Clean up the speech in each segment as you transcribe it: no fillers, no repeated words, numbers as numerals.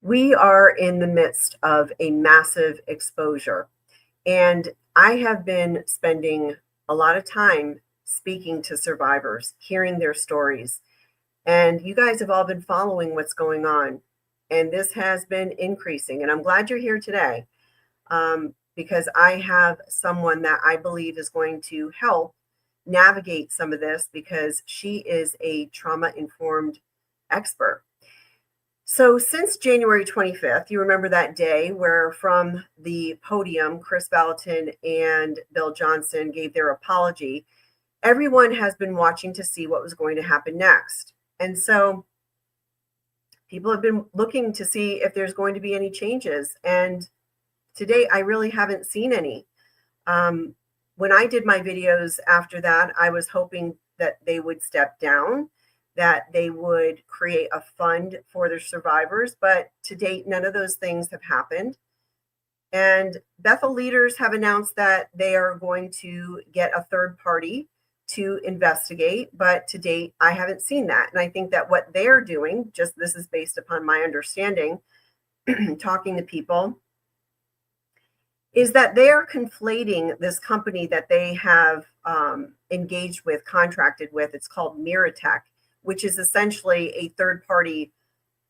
We are in the midst of a massive exposure, and I have been spending a lot of time speaking to survivors, hearing their stories, and you guys have all been following what's going on. And this has been increasing, and I'm glad you're here today because I have someone that I believe is going to help navigate some of this because she is a trauma informed expert. So, since January 25th, you remember that day where from the podium, Chris Valentin and Bill Johnson gave their apology. Everyone has been watching to see what was going to happen next. And so, people have been looking to see if there's going to be any changes. And today, I really haven't seen any. When I did my videos after that, I was hoping that they would step down, that they would create a fund for their survivors. But to date, none of those things have happened. And Bethel leaders have announced that they are going to get a third party to investigate. But to date, I haven't seen that. And I think that what they're doing, just this is based upon my understanding, talking to people, is that they are conflating this company that they have engaged with, contracted with. It's called Miratech, which is essentially a third-party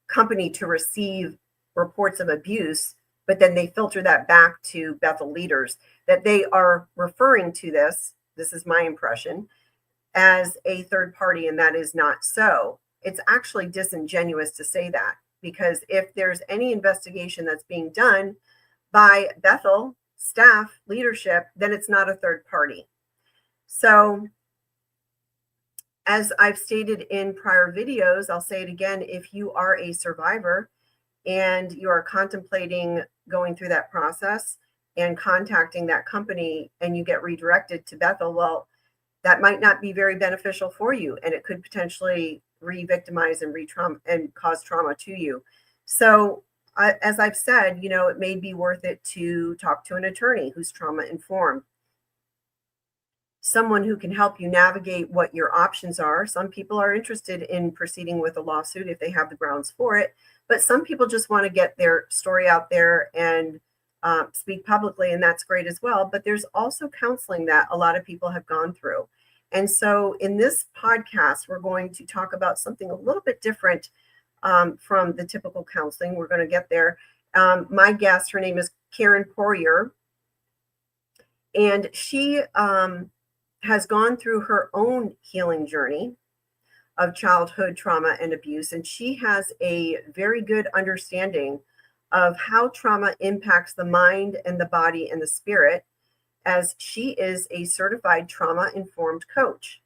company to receive reports of abuse, but then they filter that back to Bethel leaders, that they are referring to this is my impression, as a third party, and that is not so. It's actually disingenuous to say that, because if there's any investigation that's being done by Bethel staff leadership, then it's not a third party. So, as I've stated in prior videos, I'll say it again, if you are a survivor and you are contemplating going through that process and contacting that company and you get redirected to Bethel, well, that might not be very beneficial for you, and it could potentially re-victimize and re-trauma and cause trauma to you. So, as I've said, it may be worth it to talk to an attorney who's trauma informed, someone who can help you navigate what your options are. Some people are interested in proceeding with a lawsuit if they have the grounds for it, but some people just want to get their story out there and speak publicly, and that's great as well. But there's also counseling that a lot of people have gone through. And so in this podcast, we're going to talk about something a little bit different from the typical counseling. We're going to get there. My guest, her name is Karen Poirier, and she has gone through her own healing journey of childhood trauma and abuse, and she has a very good understanding of how trauma impacts the mind and the body and the spirit, as she is a certified trauma-informed coach.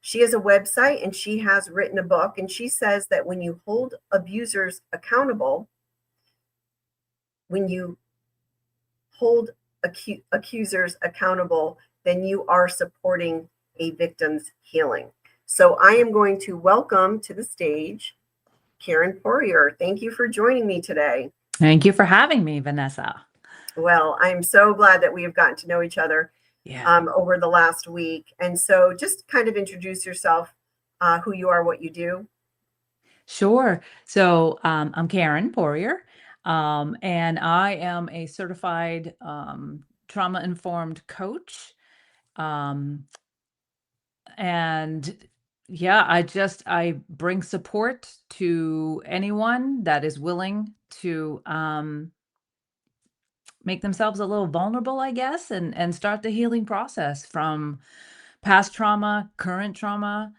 She has a website and she has written a book, and she says that when you hold abusers accountable, when you hold accusers accountable, then you are supporting a victim's healing. So I am going to welcome to the stage Karen Poirier. Thank you for joining me today. Thank you for having me, Vanessa. Well, I'm so glad that we have gotten to know each other over the last week. And so just kind of introduce yourself, who you are, what you do. Sure. So I'm Karen Poirier, and I am a certified trauma-informed coach. And yeah, I bring support to anyone that is willing to make themselves a little vulnerable, I guess, and start the healing process from past trauma, current trauma.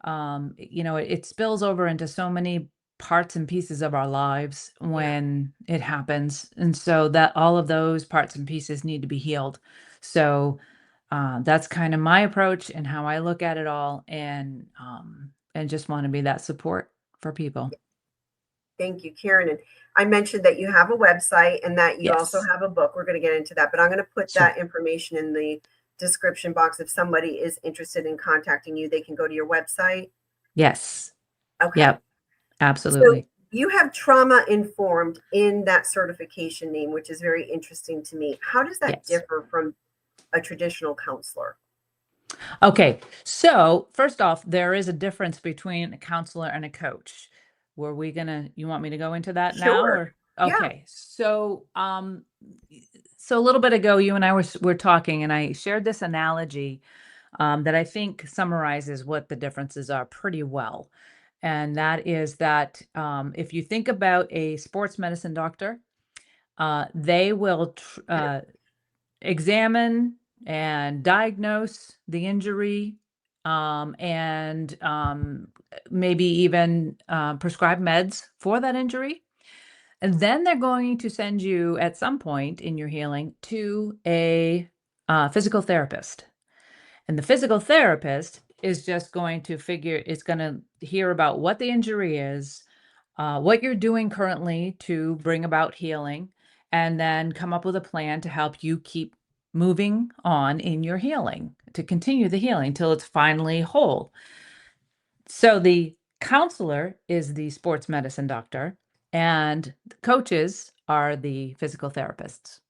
It spills over into so many parts and pieces of our lives when it happens. And so that all of those parts and pieces need to be healed. So that's kind of my approach and how I look at it all, and just want to be that support for people. Thank you, Karen. And I mentioned that you have a website and that you also Yes. have a book. We're going to get into that, but I'm going to put Sure. that information in the description box. If somebody is interested in contacting you, they can go to your website. Yes. Okay. Yep. Absolutely. So you have trauma informed in that certification name, which is very interesting to me. How does that Yes. differ from a traditional counselor? Okay. So first off, there is a difference between a counselor and a coach. you want me to go into that now Sure. or? Yeah. Okay. So a little bit ago, you and I were talking, and I shared this analogy that I think summarizes what the differences are pretty well. And that is that if you think about a sports medicine doctor, they will examine and diagnose the injury, and maybe even prescribe meds for that injury. And then they're going to send you at some point in your healing to a physical therapist. And the physical therapist is just going to it's going to hear about what the injury is, what you're doing currently to bring about healing, and then come up with a plan to help you keep moving on in your healing, to continue the healing till it's finally whole. So the counselor is the sports medicine doctor, and the coaches are the physical therapists.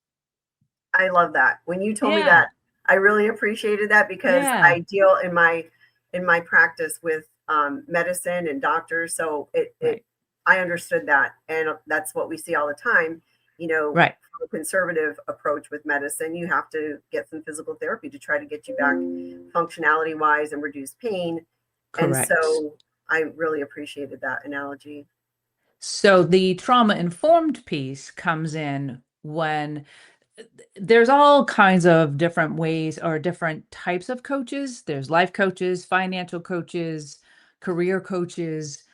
I love that. When you told me Yeah. that, I really appreciated that because Yeah. I deal in my practice with medicine and doctors, so it Right. I understood that, and that's what we see all the time. You know, Right. from a conservative approach with medicine, you have to get some physical therapy to try to get you back functionality wise and reduce pain. And Correct. so I really appreciated that analogy. So the trauma informed piece comes in when there's all kinds of different ways or different types of coaches. There's life coaches, financial coaches, career coaches.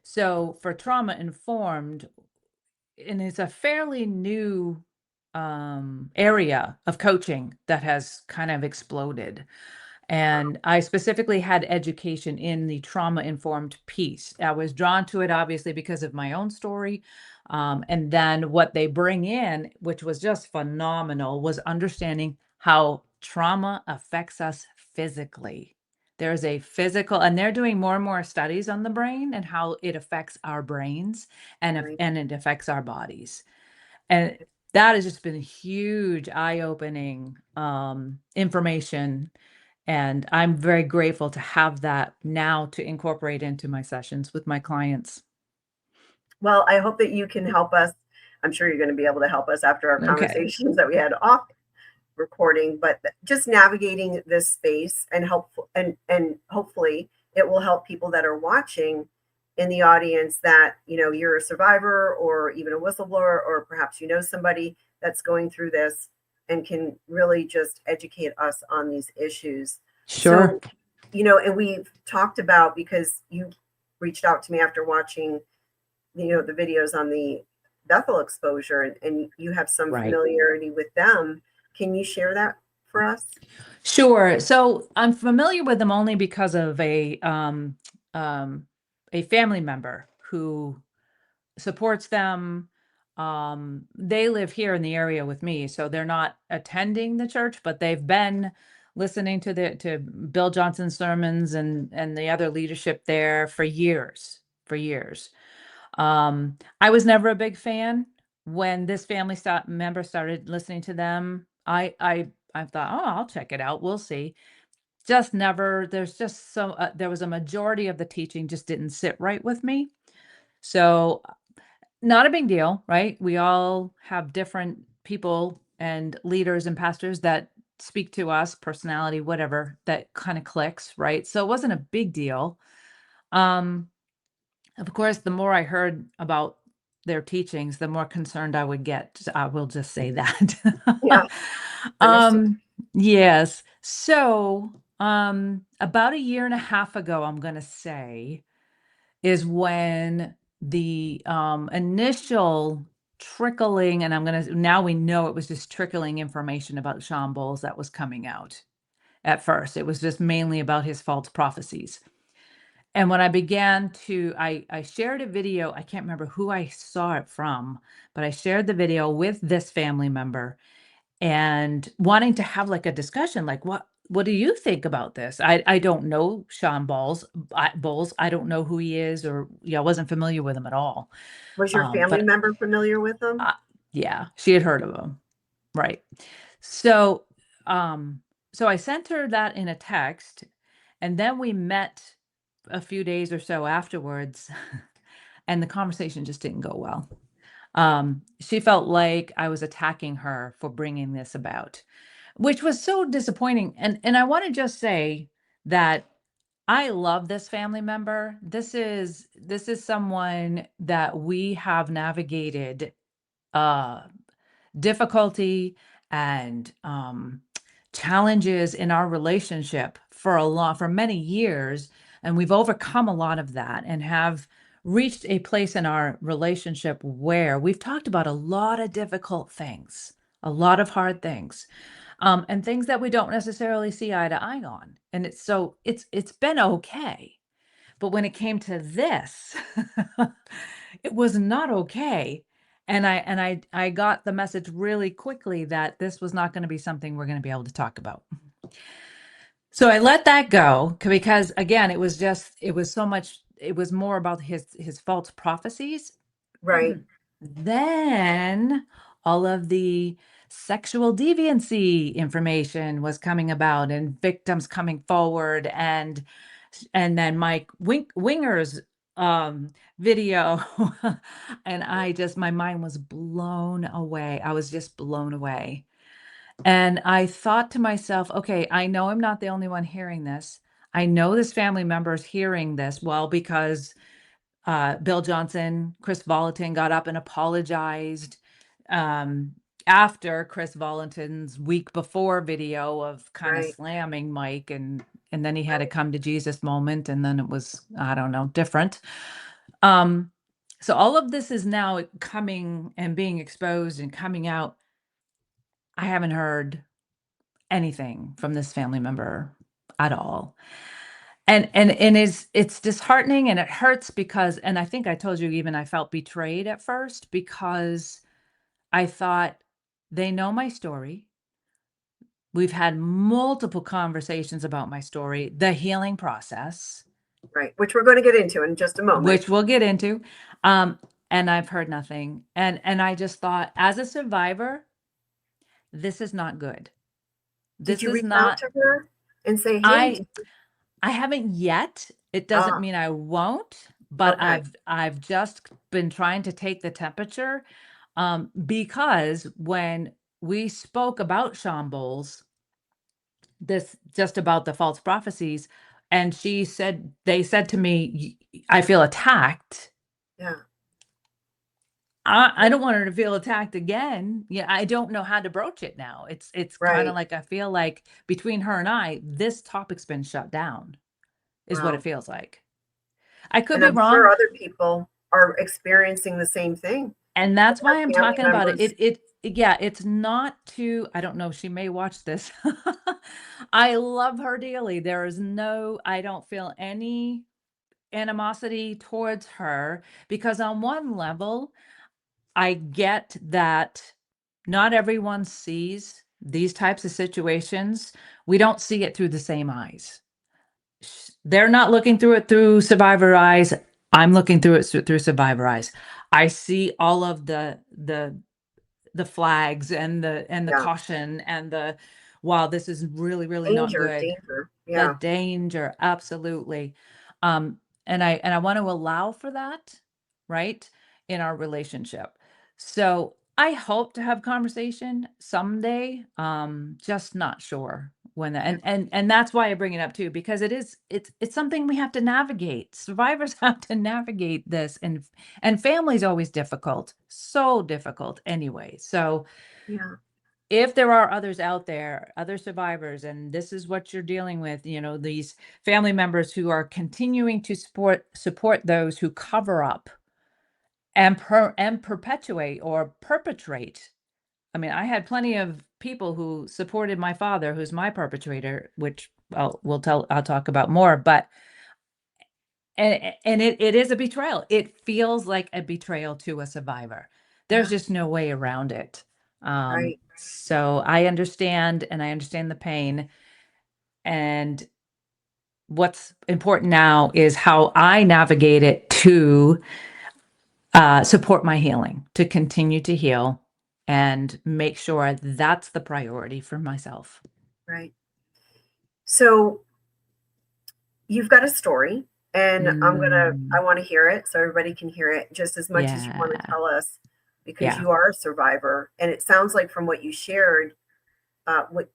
So for trauma informed, and it's a fairly new area of coaching that has kind of exploded. And I specifically had education in the trauma-informed piece. I was drawn to it obviously because of my own story. And then what they bring in, which was just phenomenal, was understanding how trauma affects us physically. There's a physical, and they're doing more and more studies on the brain and how it affects our brains Right. and it affects our bodies. And that has just been huge eye-opening information, and I'm very grateful to have that now to incorporate into my sessions with my clients. Well, I hope that you can help us. I'm sure you're going to be able to help us after our Okay. conversations that we had off recording, but just navigating this space and helpful and hopefully it will help people that are watching in the audience that, you know, you're a survivor or even a whistleblower, or perhaps you know somebody that's going through this and can really just educate us on these issues. Sure. So, you know, and we've talked about, because you reached out to me after watching, you know, the videos on the Bethel exposure, and you have some Right. familiarity with them. Can you share that for us? Sure. So I'm familiar with them only because of um, a family member who supports them. They live here in the area with me, so they're not attending the church, but they've been listening to Bill Johnson's sermons and the other leadership there for years, for years. I was never a big fan. When this member started listening to them, I thought, oh, I'll check it out. We'll see. Just never. There's just so there was a majority of the teaching just didn't sit right with me. So not a big deal, right? We all have different people and leaders and pastors that speak to us, personality, whatever, that kind of clicks, right? So it wasn't a big deal. Um, of course, the more I heard about their teachings, the more concerned I would get. I will just say Yeah, that. understood. um, yes. So, about a year and a half ago, I'm gonna say, is when the initial trickling, and now we know it was just trickling information about Sean Bowles that was coming out. At first, it was just mainly about his false prophecies. And when I began to I shared a video, I can't remember who I saw it from, but I shared the video with this family member and wanting to have, like, a discussion, like, "What do you think about this?" I don't know Sean Bowles, I don't know who he is, or yeah, I wasn't familiar with him at all. Was your family But, member familiar with them? yeah, she had heard of him, right. So, um, so I sent her that in a text, and then we met a few days or so afterwards. and the conversation just didn't go well. She felt like I was attacking her for bringing this about, which was so disappointing. And I want to just say that I love this family member. This is someone that we have navigated uh difficulty and challenges in our relationship for many years, and we've overcome a lot of that and have reached a place in our relationship where we've talked about a lot of difficult things, a lot of hard things, and things that we don't necessarily see eye to eye on, and it's been okay. But when it came to this, it was not okay. And I got the message really quickly that this was not gonna be something we're gonna be able to talk about. So I let that go because again, it was so much, it was more about his false prophecies. Right. Then all of the sexual deviancy information was coming about and victims coming forward, and then Mike Winger's video. And my mind was blown away. I was just blown away. And I thought to myself, okay, I know I'm not the only one hearing this. I know this family member is hearing this, well, because Bill Johnson, Chris Volatin got up and apologized um, after Chris Volatin's week before video of kind of Right. slamming Mike, and then he had a Right. come to Jesus moment, and then it was, I don't know, different. Um, so all of this is now coming and being exposed and coming out. I haven't heard anything from this family member at all. And it's disheartening and it hurts because, and I think I told you, even I felt betrayed at first because I thought they know my story. We've had multiple conversations about my story, the healing process, Right. Which we're going to get into in just a moment. which we'll get into. Um, and I've heard nothing. And I just thought, as a survivor, this is not good. Did This you is reach out not, to her and say, hey, I I haven't yet. It doesn't ah, mean I won't, but okay. I've just been trying to take the temperature, because when we spoke about Sean Bowles, this just about the false prophecies, and they said to me, I feel attacked. Yeah. I don't want her to feel attacked again. Yeah, I don't know how to broach it now. It's kind of Right. like I feel like between her and I, this topic's been shut down, is what it Wow. feels like. I could And be I'm sure wrong, other people are experiencing the same thing. and They that's have why I'm family talking about it. members. Yeah, it's not to, I don't know, she may watch this. I love her dearly. There is no, I don't feel any animosity towards her because on one level, I get that not everyone sees these types of situations. We don't see it through the same eyes. They're not looking through it through survivor eyes. I'm looking through it through survivor eyes. I see all of the flags and the Yeah. caution and the, wow, this is really, really not Danger, good. danger. The Yeah. danger, absolutely. And I want to allow for that, right, in our relationship. So I hope to have conversation someday. Just not sure when that, Yeah. and that's why I bring it up too, because it's something we have to navigate. Survivors have to navigate this, and family's always difficult, so difficult anyway. So Yeah. if there are others out there, other survivors, and this is what you're dealing with, these family members who are continuing to support those who cover up and perpetuate or perpetrate. I mean, I had plenty of people who supported my father, who's my perpetrator, which I'll talk about more, but and it is a betrayal. It feels like a betrayal to a survivor. There's Yeah. just no way around it. Right. So I understand, and I understand the pain. And what's important now is how I navigate it to support my healing, to continue to heal and make sure that's the priority for myself. Right. So you've got a story And I Mm, want to hear it so everybody can hear it just as much as you want to yeah. tell us, because Yeah. you are a survivor. And it sounds like from what you shared, what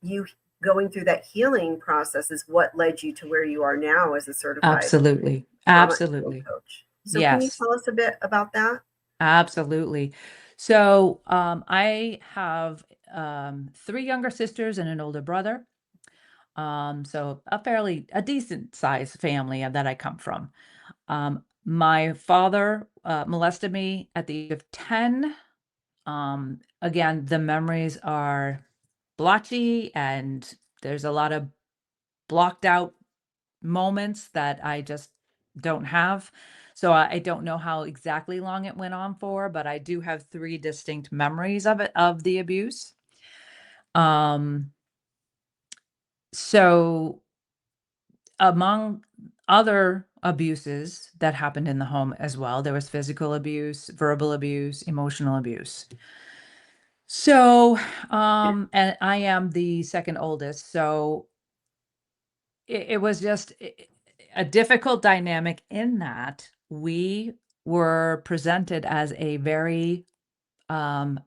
you going through that healing process is what led you to where you are now as a certified Absolutely. trauma and healing Absolutely. coach. So can you Yes. tell us a bit about that? Absolutely. So, I have, 3 younger sisters and an older brother. So a decent sized family that I come from. My father, molested me at the age of 10. Again, the memories are blotchy and there's a lot of blocked out moments that I just don't have. So I don't know how exactly long it went on for, but I do have 3 distinct memories of it, of the abuse. Um, so among other abuses that happened in the home as well, there was physical abuse, verbal abuse, emotional abuse. So, and I am the second oldest, so it was just a difficult dynamic in that we were presented as a very um,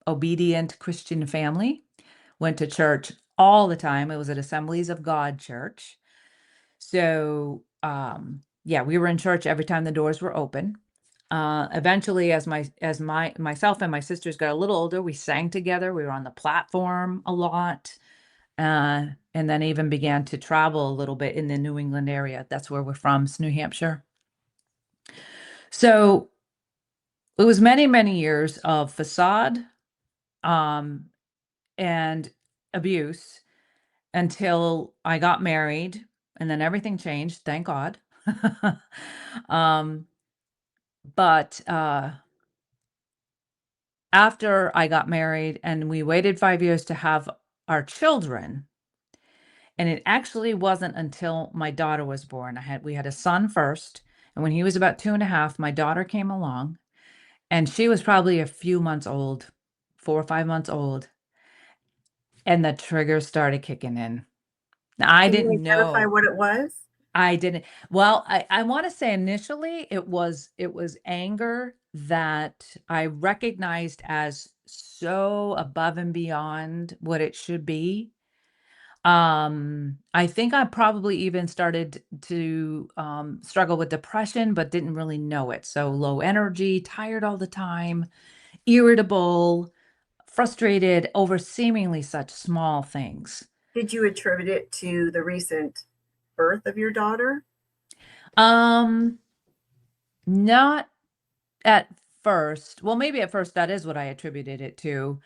obedient Christian family, went to church all the time. It was an Assemblies of God church. So, yeah, we were in church every time the doors were open. Eventually, as myself and my sisters got a little older, we sang together. We were on the platform a lot, and then even began to travel a little bit in the New England area. That's where we're from, is New Hampshire. So it was many, many years of facade, um, and abuse until I got married, and then everything changed, thank God. Um, but after I got married and we waited 5 years to have our children, and it actually wasn't until my daughter was born. We had a son first, and when he was about 2 and a half, my daughter came along, and she was probably a few months old, 4 or 5 months old, and the triggers started kicking in. Now, I Can you didn't identify know. what it was? I didn't. Well, I wanna say initially it was anger that I recognized as so above and beyond what it should be. I think I probably even started to, struggle with depression, but didn't really know it. So low energy, tired all the time, irritable, frustrated over seemingly such small things. Did you attribute it to the recent birth of your daughter? Um, Not at first. Well, maybe at first that is what I attributed it to.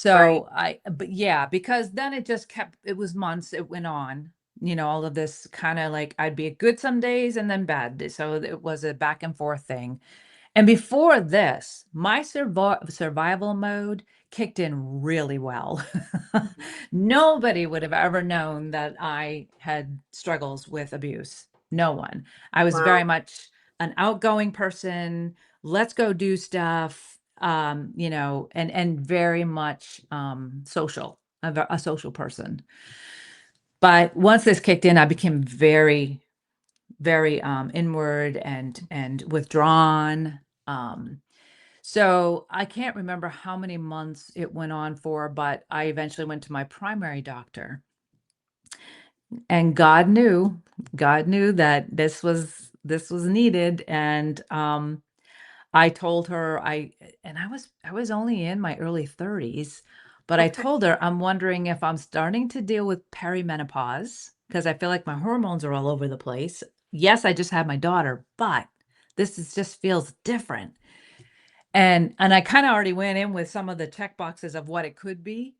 Right. But yeah, because then it was months, it went on, all of this kind of like I'd be good some days and then bad. So it was a back and forth thing. And before this, my survival mode kicked in really well. Mhm. Nobody would have ever known that I had struggles with abuse. No one. I was very Wow. much an outgoing person. Let's go do stuff, and very much social, a social person. But once this kicked in, I became very, very inward and withdrawn. So I can't remember how many months it went on for, but I eventually went to my primary doctor, and God knew that this was needed, and I told her and I was only in my early 30s, but I Okay. told her I'm wondering if I'm starting to deal with perimenopause because I feel like my hormones are all over the place. Yes, I just had my daughter, but just feels different. And I kinda already went in with some of the check boxes of what it could be,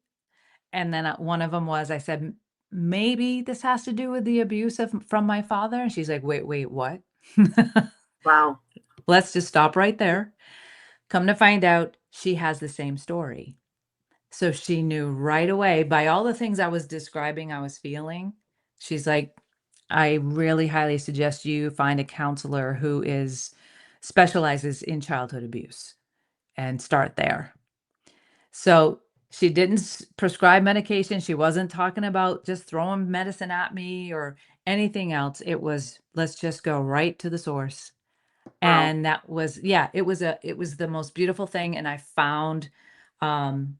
and then, one of them was I said, Maybe this has to do with the abuse from my father?" And she's like, "Wait, wait, what?" Wow. Let's just stop right there. Come to find out, she has the same story. So she knew right away by all the things I was describing I was feeling, she's like, "I really highly suggest you find a counselor who is specializes in childhood abuse and start there." So she didn't prescribe medication. She wasn't talking about just throwing medicine at me or anything else. It was, let's just go right to the source. Wow. And that was, yeah, it was the most beautiful thing. And I found, um,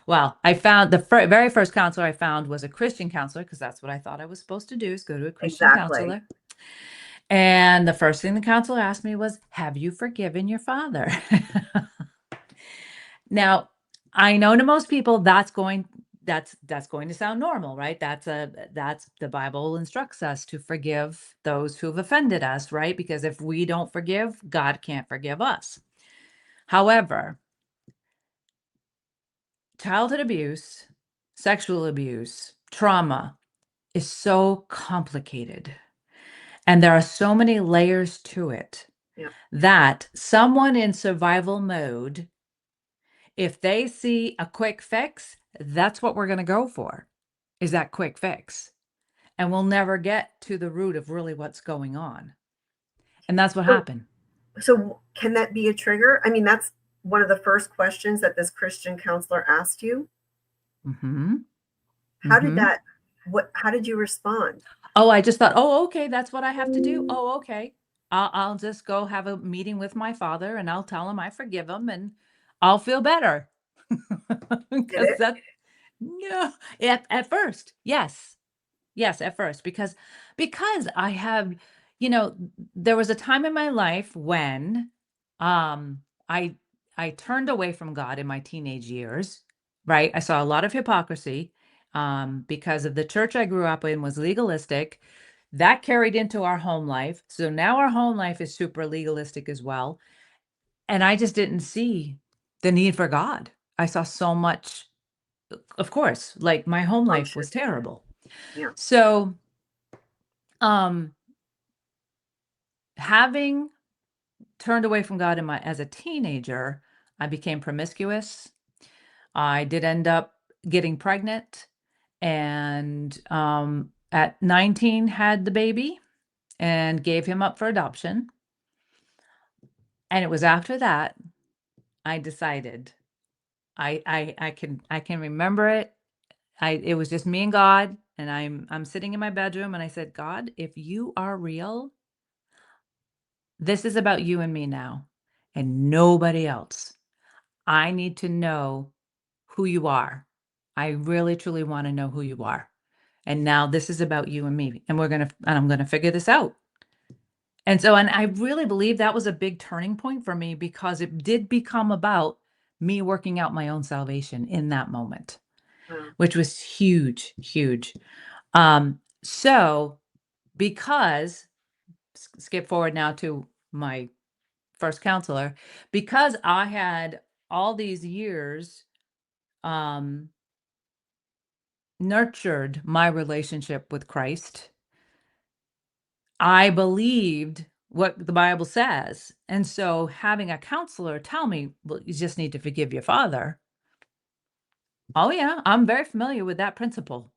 well, I found the very first counselor I found was a Christian counselor, because that's what I thought I was supposed to do, is go to a Christian Exactly. counselor. And the first thing the counselor asked me was, have you forgiven your father? Now, I know to most people that's going to sound normal, right? That's the Bible instructs us to forgive those who've offended us, right? Because if we don't forgive, God can't forgive us. However, childhood abuse, sexual abuse, trauma is so complicated. And there are so many layers to it Yeah. that someone in survival mode, if they see a quick fix, that's what we're going to go for, is that quick fix. And we'll never get to the root of really what's going on. And that's what So, happened. so can that be a trigger? I mean, that's one of the first questions that this Christian counselor asked you. Mhm. How did Mhm. that, how did you respond? Oh, I just thought, "Oh, okay, that's what I have to do. Oh, okay. I'll just go have a meeting with my father, and I'll tell him I forgive him, and I'll feel better." Did Because it? that no, at first, yes. Yes, at first, because I have, there was a time in my life when, um, I I turned away from God in my teenage years, right? I saw a lot of hypocrisy, because of the church I grew up in was legalistic. That carried into our home life. So now our home life is super legalistic as well. And I just didn't see the need for God. I saw so much, of course, like my home life Function. was terrible. Yeah. So, um, having turned away from God as a teenager, I became promiscuous. I did end up getting pregnant, and at 19 had the baby and gave him up for adoption. And it was after that I decided, I can remember it. It was just me and God, and I'm sitting in my bedroom, and I said, God, if you are real, this is about you and me now, and nobody else. I need to know who you are. I really truly want to know who you are. And now this is about you and me, and I'm going to figure this out. And I really believe that was a big turning point for me, because it did become about me working out my own salvation in that moment, Wow. which was huge, huge. So because skip forward now to my first counselor, because I had all these years, um, nurtured my relationship with Christ, I believed what the Bible says. And so having a counselor tell me, well, you just need to forgive your father. Oh, yeah, I'm very familiar with that principle.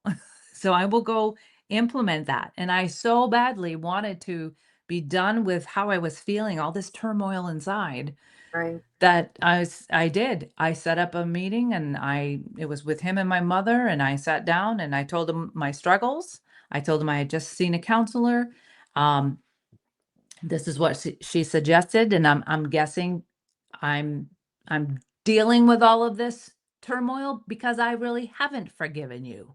So I will go implement that. And I so badly wanted to be done with how I was feeling, all this turmoil inside, Right. that I did. I set up a meeting, and it was with him and my mother, and I sat down and I told him my struggles. I told him I had just seen a counselor. Um, this is what she suggested, and I'm guessing I'm I'm dealing with all of this turmoil because I really haven't forgiven you.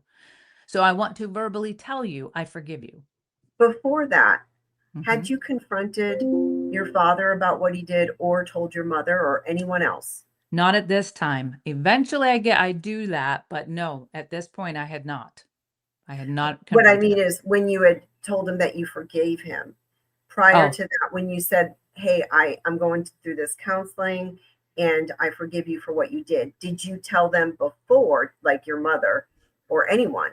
So I want to verbally tell you I forgive you. Before that, had Mhm. you confronted your father about what he did or told your mother or anyone else? Not at this time. Eventually I do that, but no, at this point I had not. I had not What I confronted mean him. is when you had told him that you forgave him, prior Oh, to that, when you said, "Hey, I'm going through this counseling and I forgive you for what you did you tell them before, like your mother or anyone,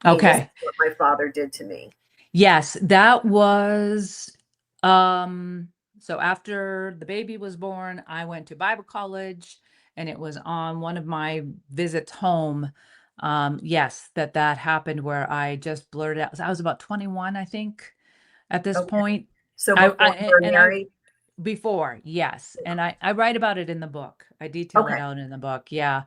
hey, this is okay. what my father did to me? Yes, that was, so after the baby was born, I went to Bible college, and it was on one of my visits home. Yes, that happened where I just blurted out. I was about 21, I think, at this Okay. point. So I before you were and I married? Before, yes, and I write about it in the book. I detail it Okay. out in the book. Yeah.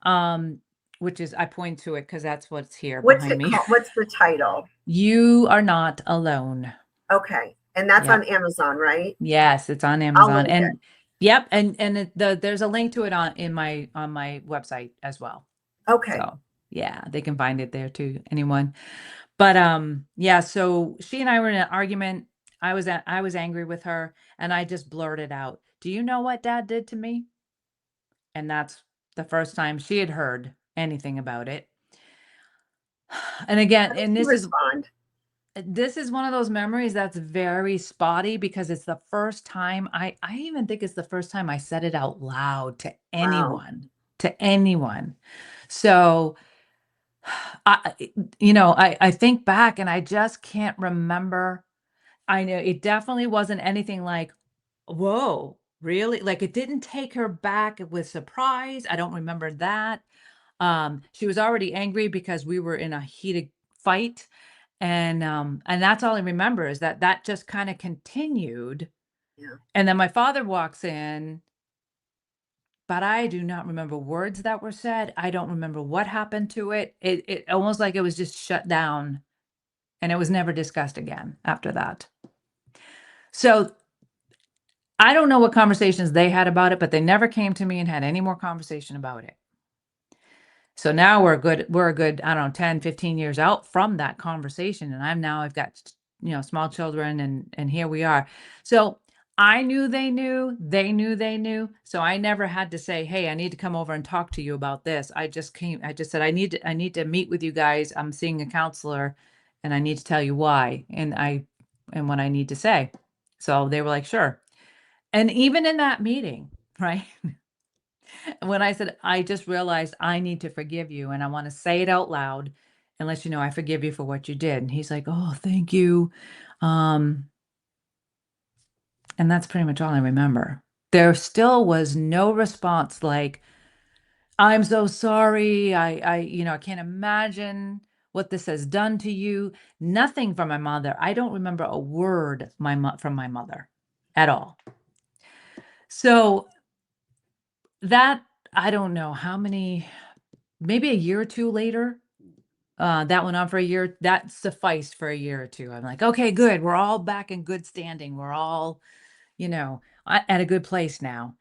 Um which is I point to it because that's what's here What's behind it me. called? What's the title? You Are Not Alone. Okay. And that's on Yep. Amazon, right? Yes, it's on I'll Amazon, link it. and yep, and there's a link to it on my website as well. Okay. So yeah, they can find it there too, anyone. But yeah, so she and I were in an argument. I was angry with her, and I just blurted out, "Do you know what Dad did to me?" And that's the first time she had heard anything about it. And again, How did and you respond? this is one of those memories that's very spotty because it's the first time I even think it's the first time I said it out loud to Wow. anyone, to anyone. So, I I think back and I just can't remember. I know it definitely wasn't anything like, "Whoa, really?" Like, it didn't take her back with surprise. I don't remember that. She was already angry because we were in a heated fight, and that's all I remember is that that just kinda continued, Yeah. and then my father walks in, but I do not remember words that were said. I don't remember what happened to it. It almost like it was just shut down, and it was never discussed again after that. So, I don't know what conversations they had about it, but they never came to me and had any more conversation about it. So now we're a good, I don't know, 10, 15 years out from that conversation. And I've got, small children and here we are. So I knew they knew they knew. So I never had to say, "Hey, I need to come over and talk to you about this." I just said, I need to meet with you guys. I'm seeing a counselor and I need to tell you why. And what I need to say. So they were like, "Sure." And even in that meeting, right? When I said, "I just realized I need to forgive you, and I wanna say it out loud and let you know I forgive you for what you did." And he's like, "Oh, thank you." Um, and that's pretty much all I remember. There still was no response like, "I'm so sorry. I can't imagine what this has done to you." Nothing from my mother. I don't remember a word from my mother at all. So that I don't know how many maybe a year or 2 later. That went on for a year. That sufficed for a year or 2. I'm like, "Okay, good. We're all back in good standing. We're all, at a good place now."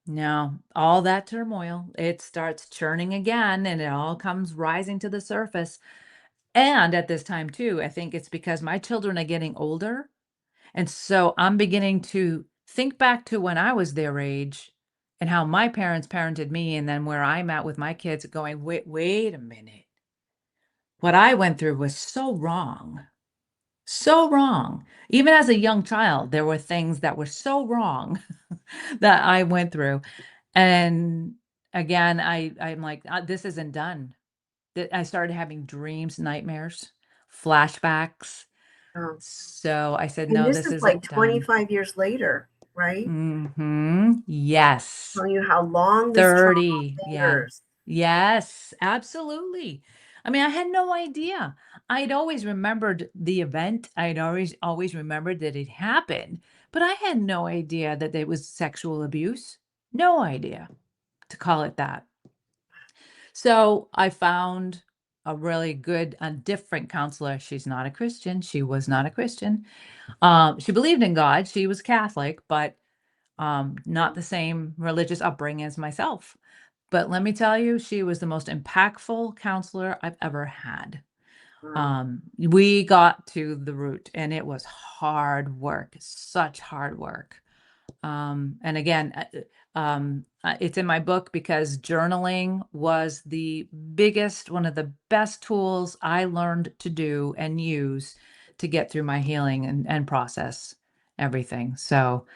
No, all that turmoil, it starts churning again and it all comes rising to the surface. And at this time too, I think it's because my children are getting older. And so I'm beginning to think back to when I was their age and how my parents parented me and then where I'm at with my kids going, wait a minute. What I went through was so wrong, so wrong. Even as a young child, there were things that were so wrong that I went through. And again, I'm like, this isn't done." I started having dreams, nightmares, flashbacks. Oh. So I said, And "No, this this is like isn't done." 25 years later, right? Yes. Telling you how long this trauma 30, yeah. lingers. Yes, absolutely. I mean, I had no idea. I'd always remembered the event. I'd always remembered that it happened, but I had no idea that it was sexual abuse. No idea to call it that. So I found a really good, a different counselor. She's not a Christian. She was not a Christian. She believed in God. She was Catholic, but not Oh, the same religious upbringing as myself. But let me tell you, she was the most impactful counselor I've ever had. wow. We got to the root and it was hard work, such hard work. And again, it's in my book because journaling was the biggest, one of the best tools I learned to do and use to get through my healing and process everything. So,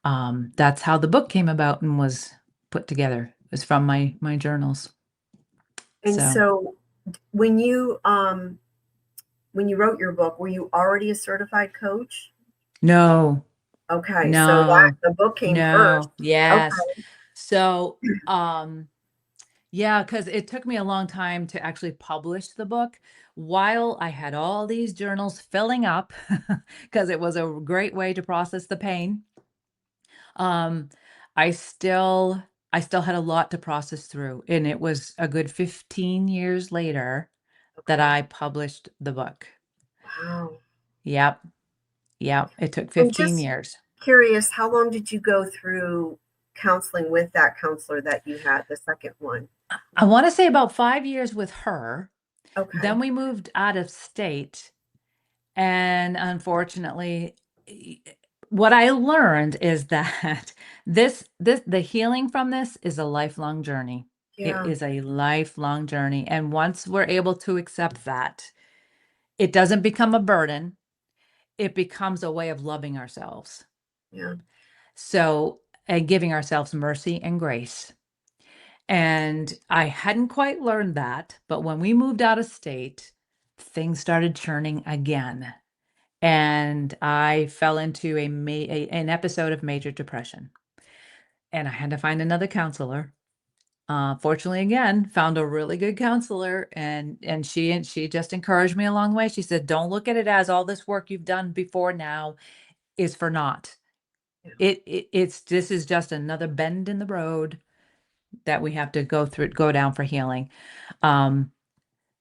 that's how the book came about and was put together. It was from my journals. And So so when you wrote your book, were you already a certified coach? no, Okay, so that no, the book came first. no, yes. Okay. So, yeah, because it took me a long time to actually publish the book while I had all these journals filling up because it was a great way to process the pain. Um, I still I still had a lot to process through, and it was a good 15 years later that Okay. I published the book. Wow. Yep, yep, it took And 15 just years. curious, how long did you go through counseling with that counselor that you had, the second one? I wanna say about 5 years with her, then Okay. we moved out of state, and unfortunately, e what I learned is that this the healing from this is a lifelong journey. It Yeah. is a lifelong journey, and once we're able to accept that, it doesn't become a burden, it becomes a way of loving ourselves. Yeah. So, and giving ourselves mercy and grace. And I hadn't quite learned that, but when we moved out of state, things started churning again. And I fell into an episode of major depression. And I had to find another counselor. Fortunately, again, found a really good counselor, and she just encouraged me along the way. She said, "Don't look at it as all this work you've done before now is for naught. Yeah. It's this is just another bend in the road that we have to go down for healing." Um,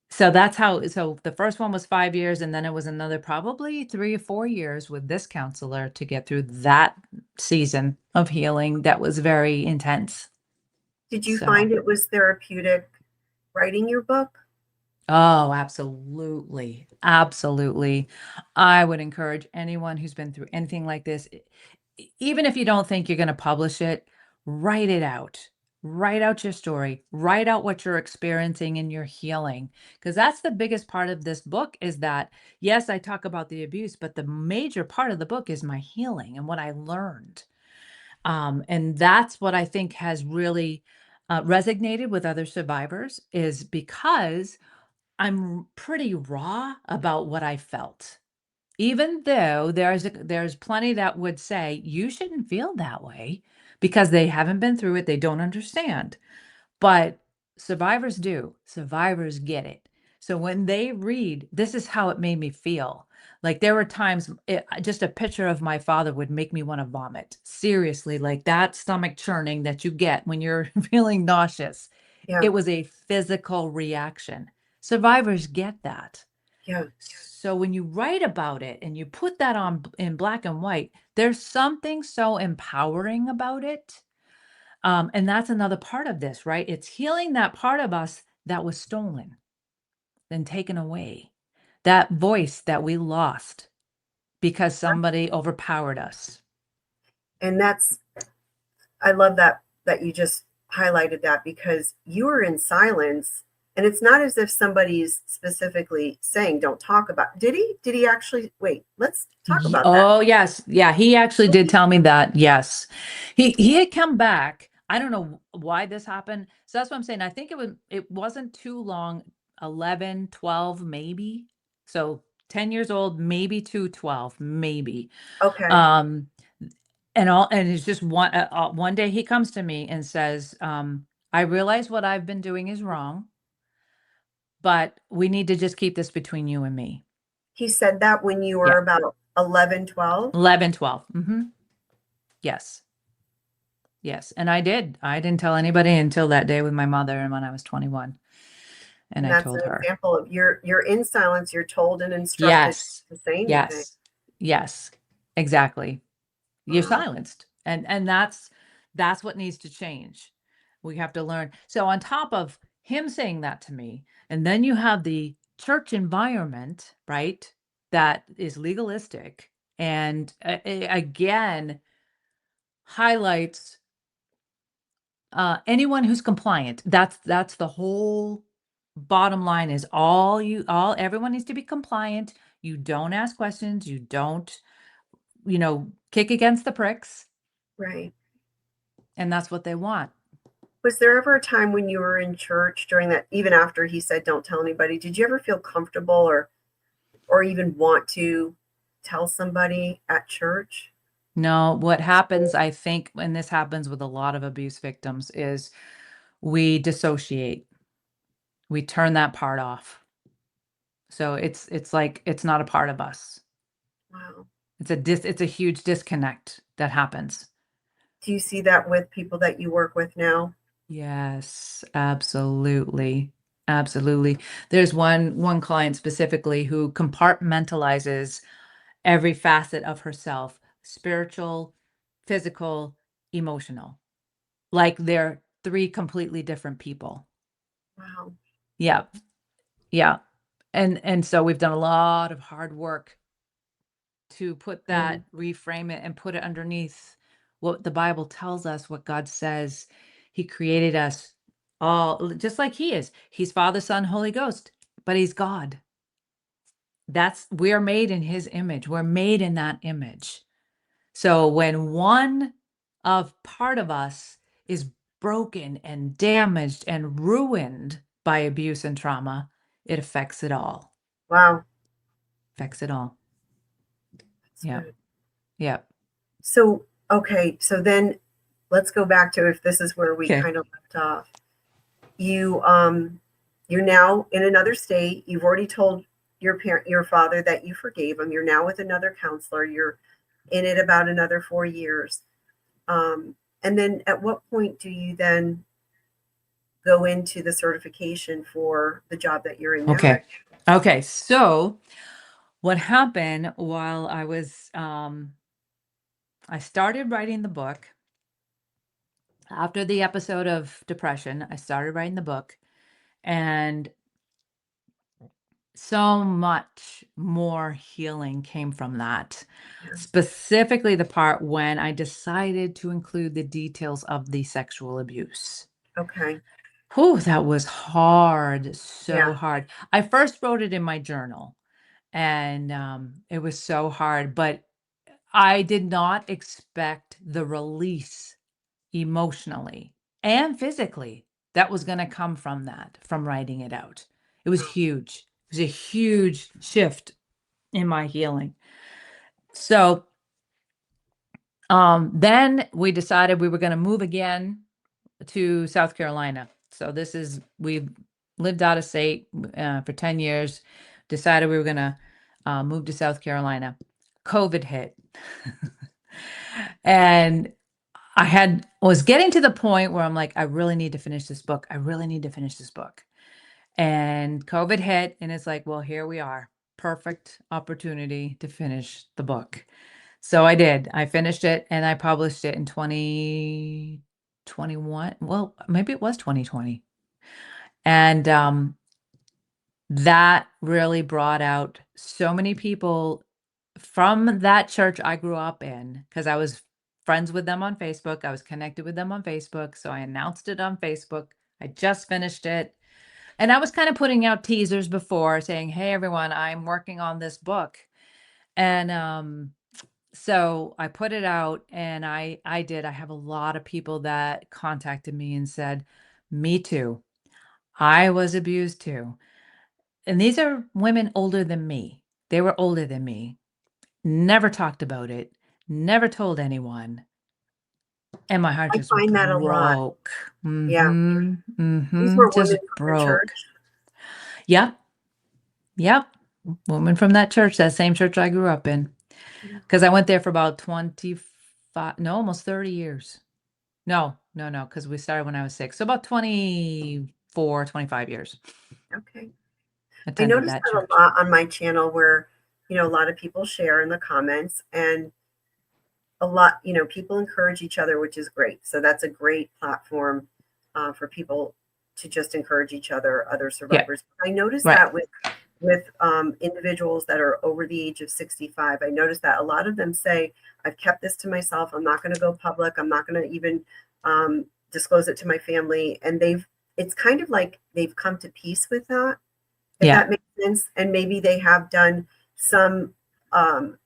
so that's how so the first one was 5 years, and then it was another probably 3 or 4 years with this counselor to get through that season of healing that was very intense. Did you So find it was therapeutic writing your book? oh, absolutely, absolutely. I would encourage anyone who's been through anything like this, even if you don't think you're gonna publish it, write it out. Write out your story. Write out what you're experiencing in your healing, because that's the biggest part of this book is that, yes, I talk about the abuse, but the major part of the book is my healing and what I learned. And that's what I think has really, resonated with other survivors is because I'm pretty raw about what I felt. Even though there's plenty that would say, "You shouldn't feel that way," because they haven't been through it, they don't understand. But survivors do. Survivors get it. So when they read, "This is how it made me feel." Like, there were times just a picture of my father would make me wanna vomit. Seriously, like that stomach churning that you get when you're feeling nauseous. Yeah. It was a physical reaction. Survivors get that. Yeah. So when you write about it and you put that on in black and white, there's something so empowering about it. And that's another part of this, right? It's healing that part of us that was stolen, then taken away. That voice that we lost because somebody overpowered us. And that's I love that you just highlighted that because you were in silence and it's not as if somebody's specifically saying don't talk about. Did he actually wait, let's talk about that. Oh, yes. Yeah, he actually did tell me that. Yes. He had come back. I don't know why this happened. So that's what I'm saying. I think it wasn't too long, 11, 12, maybe. So 10 years old, maybe to 12, maybe. Okay. Um and it's just one day he comes to me and says, "I realize what I've been doing is wrong, but we need to just keep this between you and me." He said that when you were Yeah. about 11, 12. 11, 12. Mhm. Yes. Yes, and I did. I didn't tell anybody until that day with my mother and when I was 21, and And I that's an told her. example of you're in silence, you're told and instructed Yes. to say anything. Yes. Yes. Exactly. You're Wow. silenced, and that's what needs to change. We have to learn. So on top of him saying that to me, and then you have the church environment, right, that is legalistic and, again, highlights anyone who's compliant. That's the whole bottom line is all everyone needs to be compliant. You don't ask questions, you don't, kick against the pricks, Right. and that's what they want. Was there ever a time when you were in church during that, even after he said don't tell anybody, did you ever feel comfortable or even want to tell somebody at church? No, what happens, I think, and this happens with a lot of abuse victims, is we dissociate. We turn that part off. So it's like it's not a part of us. Wow. It's a huge disconnect that happens. Do you see that with people that you work with now? Yes, absolutely. Absolutely. There's one client specifically who compartmentalizes every facet of herself, spiritual, physical, emotional. Like they're 3 completely different people. Wow. Yeah, yeah. And so we've done a lot of hard work to put that, Mm, reframe it, and put it underneath what the Bible tells us, what God says. He created us all just like He is. He's Father, Son, Holy Ghost, but He's God. That's we're made in His image. We're made in that image. So when one of part of us is broken and damaged and ruined by abuse and trauma, it affects it all. wow. Affects it all. That's Yep. good. Yep. So, okay. So then let's go back to if this is where we Okay. kind of left off. You, you're now in another state. You've already told your father that you forgave him. You're now with another counselor. You're in it about another 4 years. And then at what point do you then go into the certification for the job that you're in now? Okay. Okay. So what happened while I started writing the book after the episode of depression, I started writing the book, and so much more healing came from that. Yeah. Specifically, the part when I decided to include the details of the sexual abuse. Okay. Whew, that was hard, Yeah. so hard. I first wrote it in my journal, and it was so hard, but I did not expect the release emotionally and physically that was going to come from that, from writing it out. It was huge. It was a huge shift in my healing. So then we decided we were going to move again to South Carolina. So we've lived out of state for 10 years, decided we were going to move to South Carolina. COVID hit. And was getting to the point where I'm like, I really need to finish this book. I really need to finish this book. And COVID hit, and it's like, well, here we are. Perfect opportunity to finish the book. So I did. I finished it and I published it in 2021. Well, maybe it was 2020. And that really brought out so many people from that church I grew up in, because I was friends with them on Facebook. I was connected with them on Facebook. So I announced it on Facebook. I just finished it. And I was kind of putting out teasers before saying, hey, everyone, I'm working on this book. And so I put it out and I have a lot of people that contacted me and said, me too. I was abused too. And these are women older than me. They were older than me. Never talked about it, never told anyone, and my heart I just find that a lot. broke. Yeah. These were women Just from the broke. church. Yep, yep. Woman from that church, that same church I grew up in, Yeah. because I went there for about 25, no, almost 30 years. No, no, no, because we started when I was 6, so about 24, 25 years. Okay. I Attended noticed that that a church. lot on my channel where, a lot of people share in the comments and a lot, people encourage each other, which is great. So that's a great platform for people to just encourage each other, other Yeah, survivors. I noticed right. that with individuals that are over the age of 65. I noticed that a lot of them say, I've kept this to myself. I'm not going to go public. I'm not going to even disclose it to my family. And it's kind of like they've come to peace with that, if Yeah. that makes sense. And maybe they have done some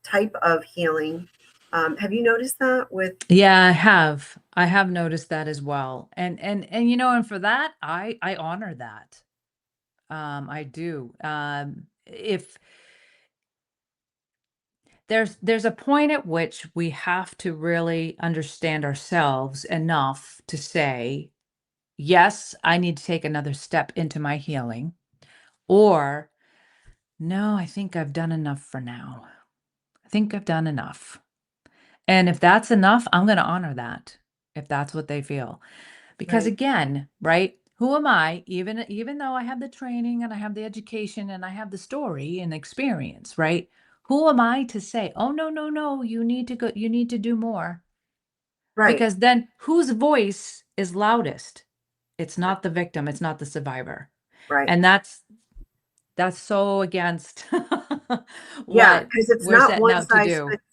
type of healing. Have you noticed that with? Yeah, I have. I have noticed that as well. And and for that, I honor that. I do. If there's a point at which we have to really understand ourselves enough to say, yes, I need to take another step into my healing, or no, I think I've done enough for now. I think I've done enough. And if that's enough, I'm going to honor that. if that's what they feel. Because Right. again, right? Who am I? Even though I have the training and I have the education and I have the story and experience, right? Who am I to say, "Oh no, no, no, you need to go, you need to do more." Right. Because then whose voice is loudest? It's Right. not the victim, it's not the survivor. Right. And that's so against Yeah, what because it's we're not setting one out to size do. fits.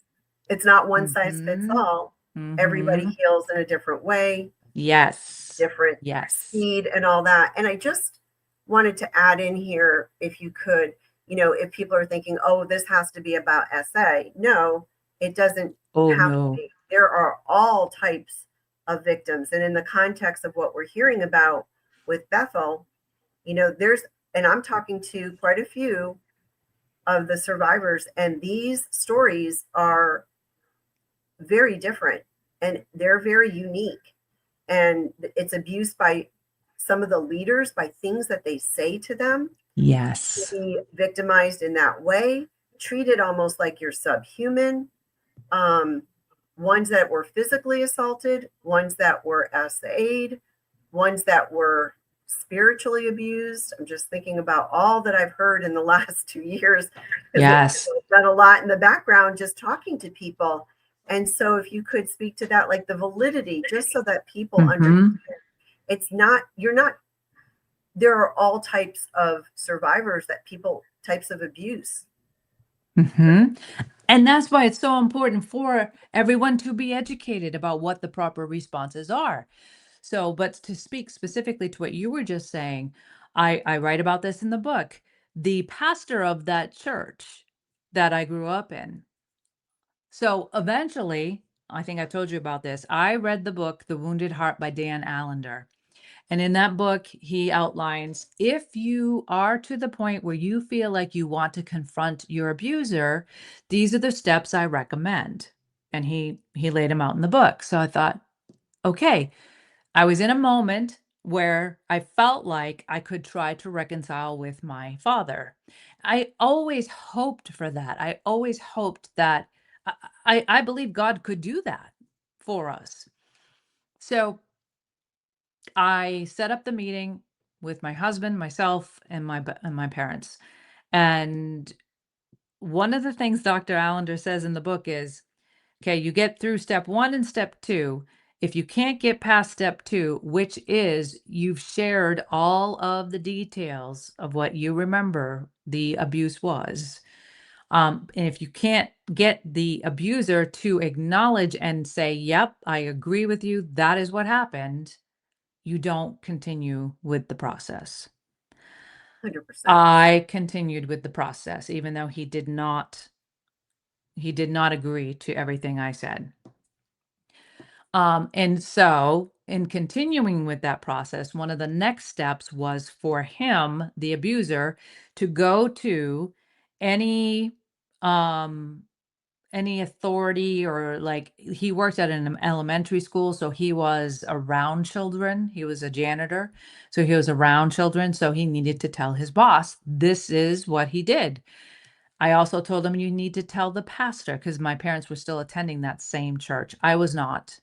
It's not one size fits Mhm. all. Everybody Mhm. heals in a different way, Yes. different Yes. speed and all that. And I just wanted to add in here, if you could, if people are thinking, oh, this has to be about SA. No, it doesn't Oh, have to no. be. There are all types of victims. And in the context of what we're hearing about with Bethel, and I'm talking to quite a few of the survivors, and these stories are very different and they're very unique. And it's abused by some of the leaders by things that they say to them, to Yes. be victimized in that way, treated almost like you're subhuman. Um, Ones that were physically assaulted, ones that were SA'd, ones that were spiritually abused. I'm just thinking about all that I've heard in the last 2 years because Yes. I've done a lot in the background just talking to people. And so, if you could speak to that, like the validity, just so that people understand, Mhm. it's not, you're not, there are all types of survivors that people, types of abuse. Mhm. And that's why it's so important for everyone to be educated about what the proper responses are. So, but to speak specifically to what you were just saying, I write about this in the book. The pastor of that church that I grew up in. So eventually, I think I told you about this. I read the book, The Wounded Heart by Dan Allender. And in that book, he outlines if you are to the point where you feel like you want to confront your abuser, these are the steps I recommend. And he laid them out in the book. So I thought, okay, I was in a moment where I felt like I could try to reconcile with my father. I always hoped for that. I always hoped that I believe God could do that for us. So I set up the meeting with my husband, myself, and my parents. And one of the things Dr. Allender says in the book is, okay, you get through step 1 and step 2. If you can't get past step 2, which is you've shared all of the details of what you remember the abuse was, and if you can't get the abuser to acknowledge and say, "Yep, I agree with you. That is what happened," you don't continue with the process. 100%. I continued with the process, even though he did not agree to everything I said. And so in continuing with that process, one of the next steps was for him, the abuser, to go to any um any authority, or like he worked at an elementary school, so he was around children. He was a janitor, so he was around children, so he needed to tell his boss this is what he did. I also told him you need to tell the pastor, because my parents were still attending that same church. I was not.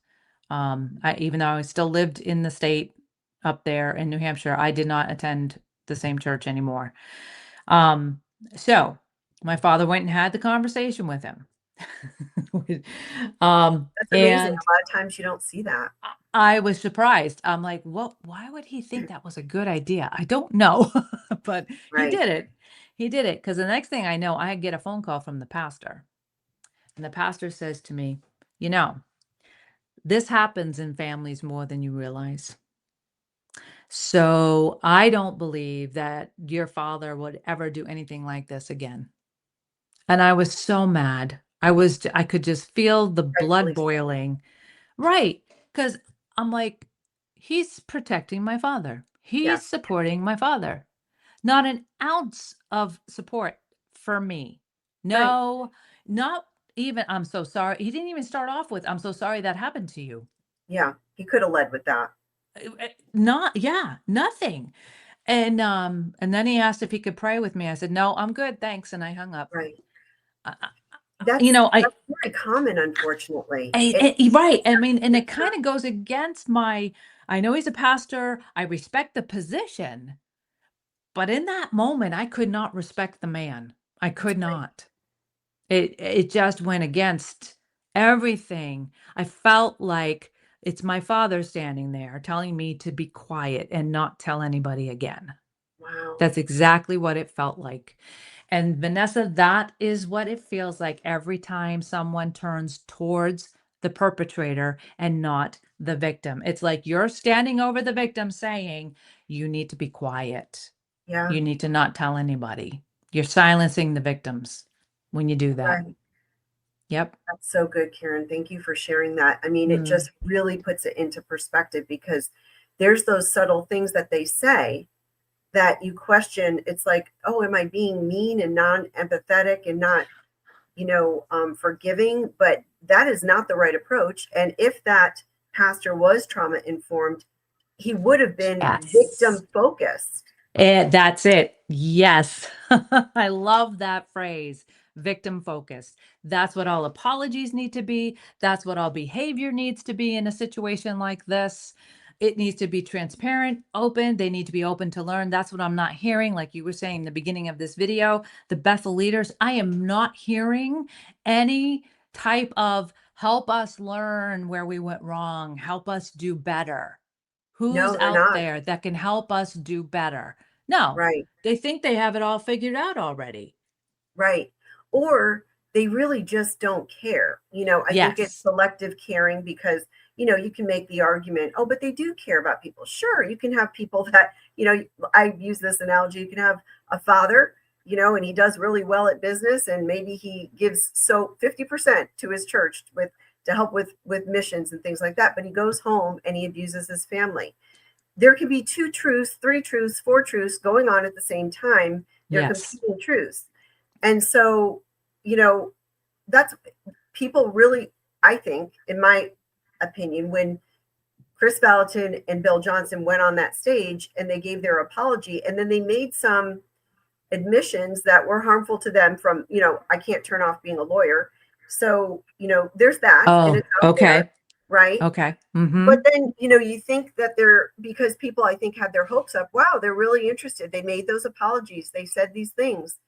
Even though I still lived in the state up there in New Hampshire, I did not attend the same church anymore. Um, so my father went and had the conversation with him. That's amazing. And A lot of times you don't see that. I was surprised. I'm like, "Well, why would he think that was a good idea?" I don't know, but he Right. did it. He did it, because the next thing I know, I get a phone call from the pastor, and the pastor says to me, "You know, this happens in families more than you realize. So I don't believe that your father would ever do anything like this again." And I was so mad. I could just feel the blood Rightfully so. boiling. Right, because 'cause I'm like, "He's protecting my father. He's Yes. supporting my father. Not an ounce of support for me. Right. No, not even, 'I'm so sorry.' He didn't even start off with, 'I'm so sorry that happened to you.'" Yeah. He could have led with that. Not, yeah, nothing. And then he asked if he could pray with me. I said, "No, I'm good, thanks," and I hung up. Right. You know, that's very common, unfortunately. right. I mean, and it kind of goes against my, I know he's a pastor. I respect the position, but in that moment, I could not respect the man. I That's could right. not. It just went against everything. I felt like it's my father standing there telling me to be quiet and not tell anybody again. Wow. That's exactly what it felt like. And Vanessa, that is what it feels like every time someone turns towards the perpetrator and not the victim. It's like you're standing over the victim saying, you need to be quiet. Yeah, You need to not tell anybody. You're silencing the victims when you do that. right. Yep. That's so good, Karen. Thank you for sharing that. I mean, it Mm. just really puts it into perspective because there's those subtle things that they say that you question. It's like, oh, am I being mean and non-empathetic and not, forgiving? But that is not the right approach. And if that pastor was trauma informed, he would have been Yes. victim focused. That's it. Yes. I love that phrase, victim focused. That's what all apologies need to be. That's what all behavior needs to be in a situation like this. It needs to be transparent, open. They need to be open to learn. That's what I'm not hearing. Like you were saying in the beginning of this video, the Bethel leaders, I am not hearing any type of help us learn where we went wrong, help us do better. Who's No, they're out not. there that can help us do better? No, Right. they think they have it all figured out already. Right. Or they really just don't care. I think it's Yes. selective caring because, you can make the argument, oh, but they do care about people. Sure, you can have people that, I use this analogy. You can have a father, and he does really well at business and maybe he gives 50% to his church to help with missions and things like that, but he goes home and he abuses his family. There can be two truths, three truths, four truths going on at the same time. They're Yes. competing truths. And so, you know, that's people really, I think, in my opinion, when Chris Valentin and Bill Johnson went on that stage and they gave their apology and then they made some admissions that were harmful to them from, I can't turn off being a lawyer. So, there's that and Oh, it's out there, okay. right? Okay. But Mhm. then, you think that they're because people I think had their hopes up. Wow, they're really interested. They made those apologies. They said these things.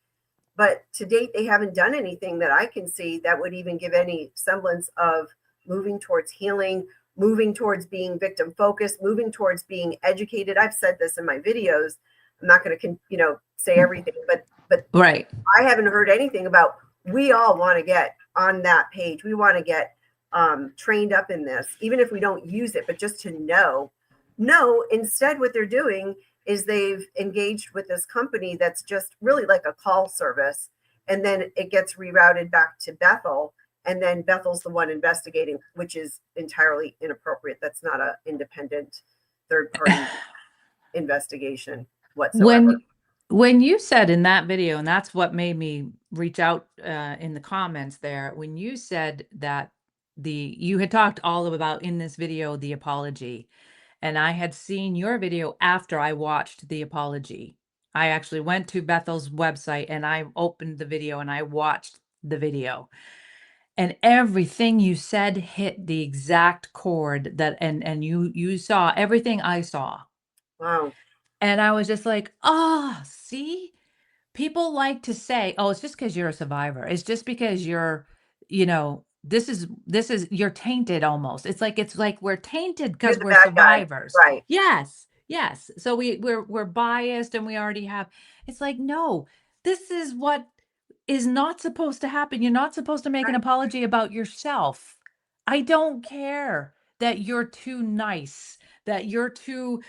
But to date, they haven't done anything that I can see that would even give any semblance of moving towards healing, moving towards being victim focused, moving towards being educated. I've said this in my videos. I'm not going to, say everything, but Right. I haven't heard anything about. We all want to get on that page. We want to get trained up in this, even if we don't use it, but just to know. No, instead, what they're doing is they've engaged with this company that's just really like a call service. And then it gets rerouted back to Bethel. And then Bethel's the one investigating, which is entirely inappropriate. That's not an independent third party investigation whatsoever. When when you said in that video, and that's what made me reach out in the comments there, when you said that you had talked all about in this video the apology, and I had seen your video after I watched the apology. I actually went to Bethel's website and I opened the video and I watched the video. And everything you said hit the exact chord that and you saw everything I saw. Wow. And I was just like, "Oh, see? People like to say, "Oh, it's just because 'cause you're a survivor. It's just because you're, this is you're tainted almost." It's like we're tainted You're because 'cause the we're bad guy. survivors. Right. Yes, yes. So we're biased and we already have it's like, "No, this is what is not supposed to happen. You're not supposed to make an Right. apology about yourself. I don't care that you're too nice, that you're too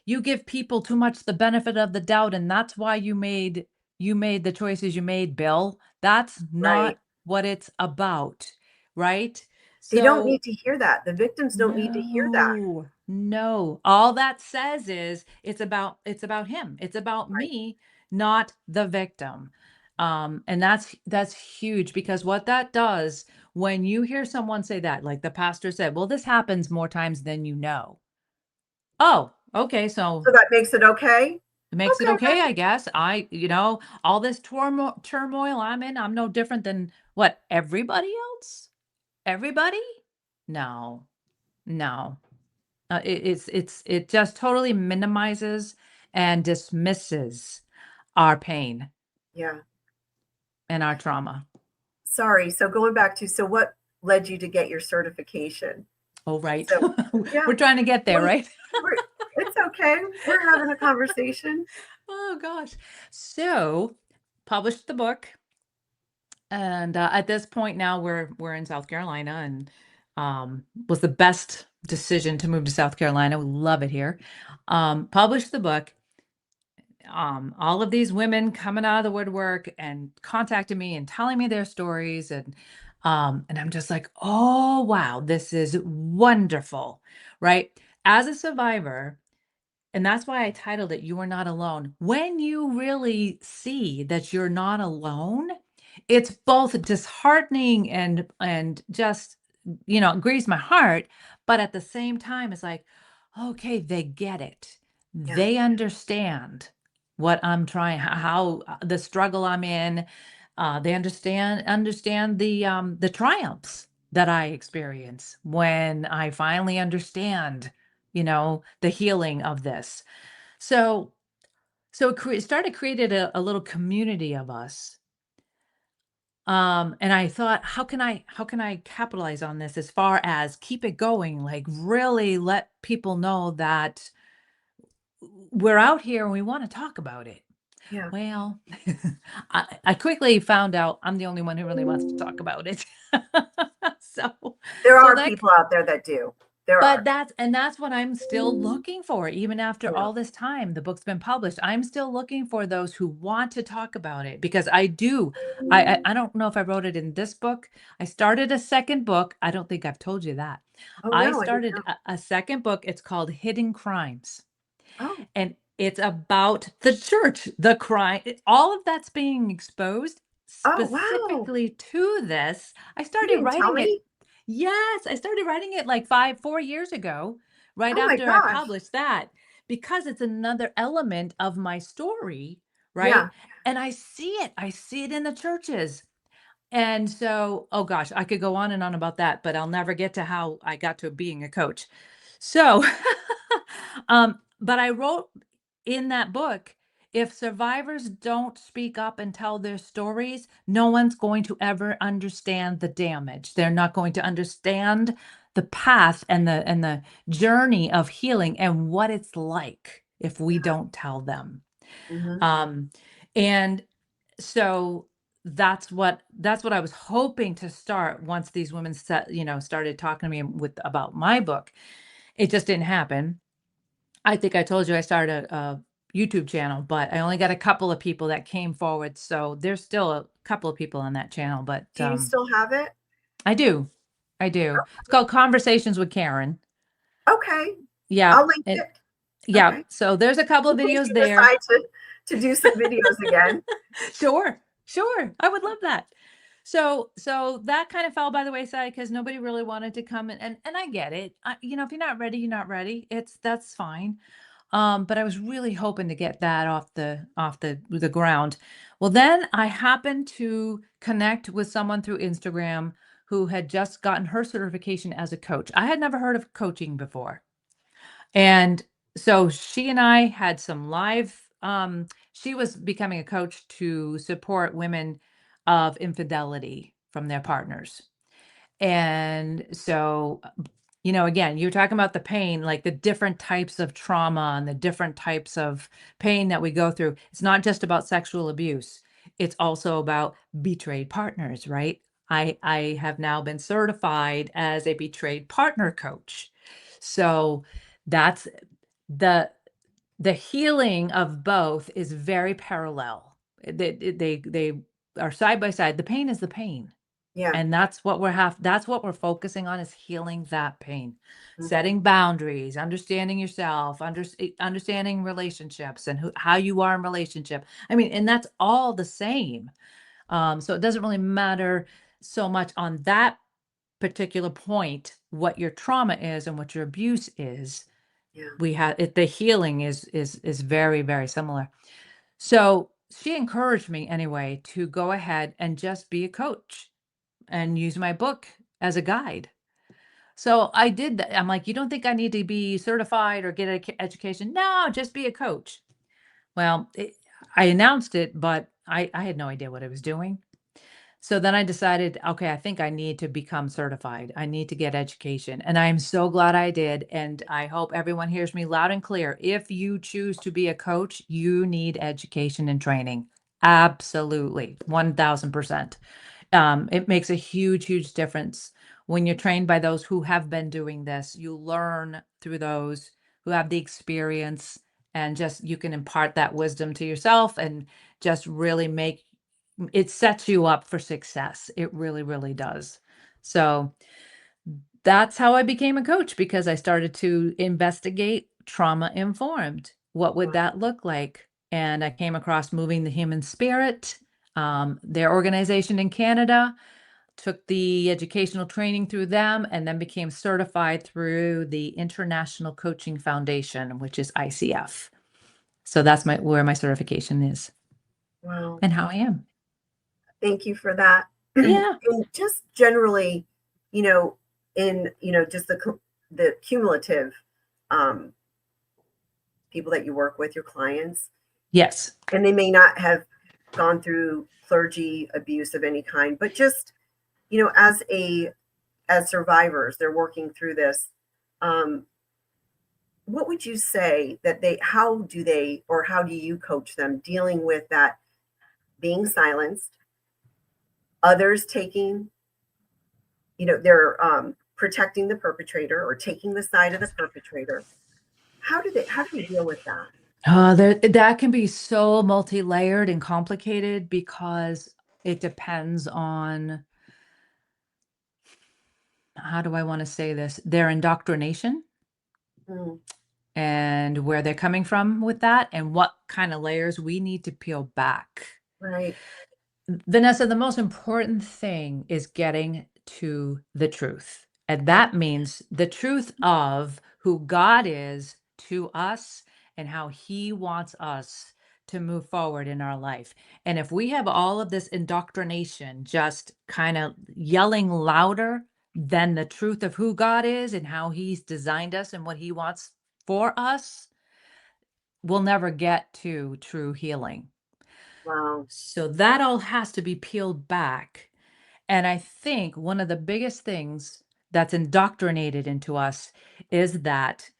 you give people too much the benefit of the doubt and that's why you made the choices you made, Bill. That's Right. not what it's about, right? They don't So need to hear that. The victims don't need to hear that. no, no. All that says is it's about him. It's about Right. me, not the victim. And that's huge because what that does when you hear someone say that, like the pastor said, well, this happens more times than you know. Oh, okay. So So that makes it okay? It makes it Okay, okay, I guess. All this turmoil I'm in, I'm no different than what, everybody else? Everybody? No, no. It just totally minimizes and dismisses our pain yeah. and our trauma. Sorry, so going back to, so what led you to get your certification? Oh, right. So, yeah, We're trying to get there, what right? we're it's okay. We're having a conversation. Oh gosh. So, published the book, and at this point now we're in South Carolina, and was the best decision to move to South Carolina. We love it here. Published the book. All of these women coming out of the woodwork and contacting me and telling me their stories, and I'm just like, oh wow, this is wonderful, right? As a survivor, and that's why I titled it, You Are Not Alone. When you really see that you're not alone, it's both disheartening and just, it grieves my heart, but at the same time, it's like, okay, they get it. Yeah, They understand what I'm trying, how the struggle I'm in. They understand the triumphs that I experience when I finally understand, the healing of this. So started created a little community of us. And I thought, how can I capitalize on this as far as keep it going, like really let people know that we're out here and we want to talk about it. yeah. Well, I quickly found out I'm the only one who really wants to talk about it. so There so are that people out there that do. There But are. that's what I'm still looking for, even after Yeah. all this time, the book's been published. I'm still looking for those who want to talk about it because I do. I don't know if I wrote it in this book. I started a second book. I don't think I've told you that. Oh, I no, I didn't started know. a second book. It's called Hidden Crimes. Oh, And it's about the church, the crime, all of that's being exposed oh, wow. specifically to this. I You started didn't tell writing it. me? Yes, I started writing it like 4 years ago, right Oh my after I gosh. published that, because it's another element of my story, right? Yeah. And I see it. I see it in the churches. And so, oh gosh, I could go on and on about that, but I'll never get to how I got to being a coach. So, but I wrote in that book, if survivors don't speak up and tell their stories, no one's going to ever understand the damage. They're not going to understand the path and the journey of healing and what it's like if we don't tell them. Mhm. Um, and so that's what I was hoping to start once these women started talking to me with about my book. It just didn't happen. I think I told you I started a YouTube channel, but I only got a couple of people that came forward. So there's still a couple of people on that channel, but Do you still have it? I do. I do. It's called Conversations with Karen. Okay. Yeah. I'll link And it. yeah. Okay. So there's a couple In of case videos you there. decide to do some videos again. Sure, sure. I would love that. So that kind of fell by the wayside because nobody really wanted to come and I get it. If you're not ready, you're not ready. That's fine. But I was really hoping to get that off the ground. Well, then I happened to connect with someone through Instagram who had just gotten her certification as a coach. I had never heard of coaching before. And so she and I had some live she was becoming a coach to support women of infidelity from their partners. And so, again, you're talking about the pain, like the different types of trauma and the different types of pain that we go through. It's not just about sexual abuse. It's also about betrayed partners, right? I have now been certified as a betrayed partner coach. So that's the the healing of both is very parallel. They are side by side. The pain is the pain. Yeah. And that's what we're focusing on is healing that pain. Mhm. Setting boundaries, understanding yourself, understanding relationships and how you are in relationship. I mean, and that's all the same. So it doesn't really matter so much on that particular point what your trauma is and what your abuse is. Yeah. We had it, the healing is very, very similar. So she encouraged me anyway to go ahead and just be a coach and use my book as a guide. So I did that. I'm like, you don't think I need to be certified or get an education? No, just be a coach. Well, I announced it, but I had no idea what I was doing. So then I decided, okay, I think I need to become certified. I need to get education. And I'm so glad I did. And I hope everyone hears me loud and clear. If you choose to be a coach, you need education and training. Absolutely. 1000%. It makes a huge, huge difference when you're trained by those who have been doing this. You learn through those who have the experience, and just you can impart that wisdom to yourself and just really make it sets you up for success. It really, really does. So that's how I became a coach, because I started to investigate trauma informed. What would Wow. that look like? And I came across Moving the Human Spirit, their organization in Canada, took the educational training through them, and then became certified through the International Coaching Foundation, which is ICF. So that's where my certification is Wow. and how I am. Thank you for that. Yeah. And just generally, you know, just the cumulative um, people that you work with, your clients, Yes. and they may not have gone through clergy abuse of any kind, but just, as survivors, they're working through this. Um, what would you say that how do you coach them dealing with that being silenced, others taking, they're protecting the perpetrator or taking the side of the perpetrator? How do they deal with that? That can be so multi-layered and complicated because it depends on, how do I want to say this, their indoctrination Mm, and where they're coming from with that and what kind of layers we need to peel back. right, Vanessa, the most important thing is getting to the truth. And right, that means the truth of who God is to us and how he wants us to move forward in our life. And if we have all of this indoctrination just kind of yelling louder than the truth of who God is and how he's designed us and what he wants for us, we'll never get to true healing. wow, So that all has to be peeled back. And I think one of the biggest things that's indoctrinated into us is that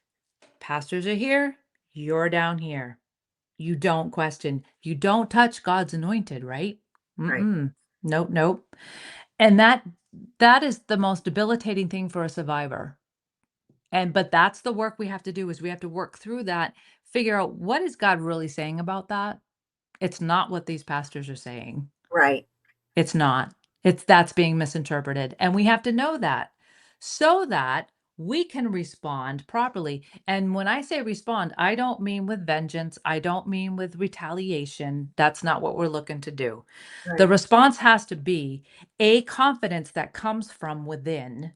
pastors are here, you're down here. You don't question, you don't touch God's anointed, right? right, Mm-mm. Nope, nope. And that is the most debilitating thing for a survivor. And but that's the work we have to do, is we have to work through that, figure out what is God really saying about that. It's not what these pastors are saying. right, It's not. It's that's being misinterpreted, and we have to know that so that we can respond properly. And when I say respond, I don't mean with vengeance. I don't mean with retaliation. That's not what we're looking to do. The right, response has to be a confidence that comes from within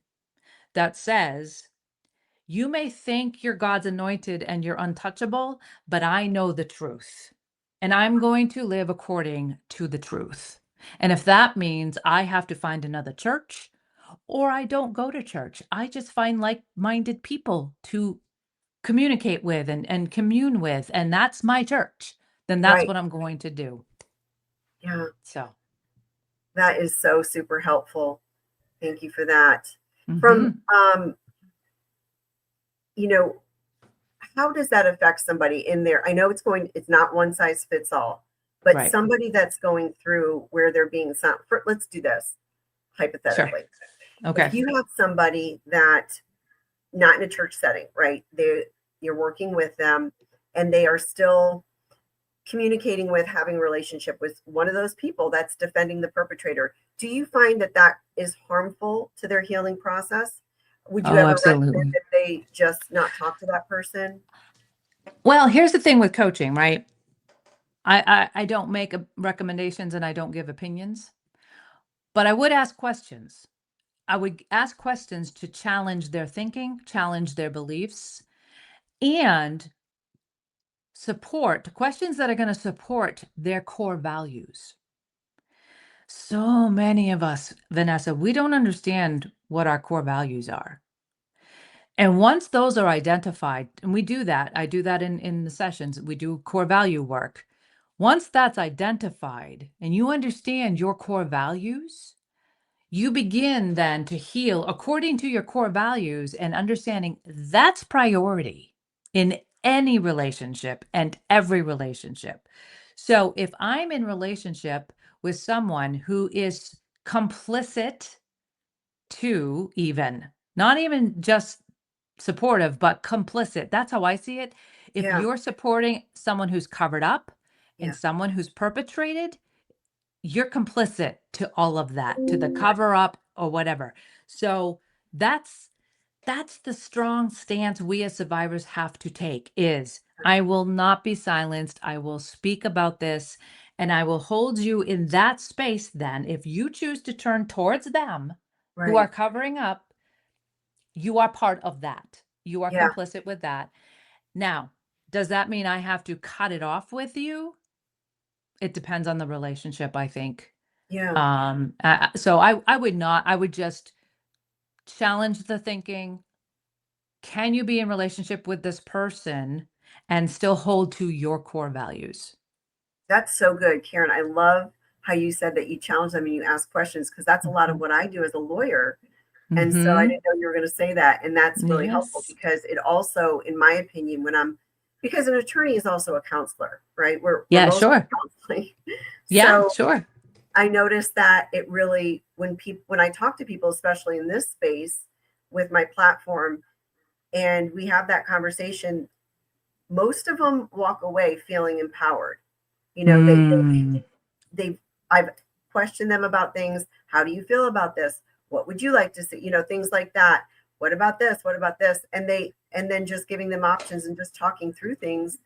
that says, you may think you're God's anointed and you're untouchable, but I know the truth. And I'm going to live according to the truth. And if that means I have to find another church or I don't go to church, I just find like minded people to communicate with and commune with. And that's my church. Then that's right. what I'm going to do. Yeah, So, that is so super helpful. Thank you for that. From, mhm, you know, how does that affect somebody in there? I know it's not one size fits all, but right. somebody that's going through where they're being sent, let's do this Sure. hypothetically. If Okay. you have somebody that not in a church setting, right? You're working with them and they are still communicating with, having a relationship with one of those people that's defending the perpetrator. Do you find that that is harmful to their healing process? Would you Oh, ever recommend absolutely. that they just not talk to that person? Well, here's the thing with coaching, right? I don't make recommendations and I don't give opinions, but I would ask questions. I would ask questions to challenge their thinking, challenge their beliefs, and support questions that are going to support their core values. So many of us, Vanessa, we don't understand what our core values are. And once those are identified, and we do that, I do that in the sessions, we do core value work. Once that's identified and you understand your core values, you begin then to heal according to your core values and understanding that's priority in any relationship and every relationship. So if I'm in relationship with someone who is complicit to even, not even just supportive, but complicit. That's how I see it. If Yeah. you're supporting someone who's covered up and Yeah. someone who's perpetrated, you're complicit to all of that, to the Right. cover up or whatever. So that's that's the strong stance we as survivors have to take is I will not be silenced. I will speak about this and I will hold you in that space then if you choose to turn towards them who are Right. covering up, you are part of that. You are Yeah. complicit with that. Now, does that mean I have to cut it off with you? It depends on the relationship, I think. Yeah. So I would not, I would just challenge the thinking. Can you be in relationship with this person and still hold to your core values? That's so good, Karen. I love how you said that you challenge them and you ask questions because that's a lot of Mhm. what I do as a lawyer. And so I Mhm. didn't know you were going to say that. And that's really helpful Yes. because it also, in my opinion, because an attorney is also a counselor, right? We're Yeah, mostly sure. counseling. Yeah, So sure. I noticed that it really, when I talk to people, especially in this space with my platform, and we have that conversation, most of them walk away feeling empowered. You know, Mm. they've I've questioned them about things. How do you feel about this? What would you like to see? You know, things like that. What about this? What about this? And then just giving them options and just talking through things.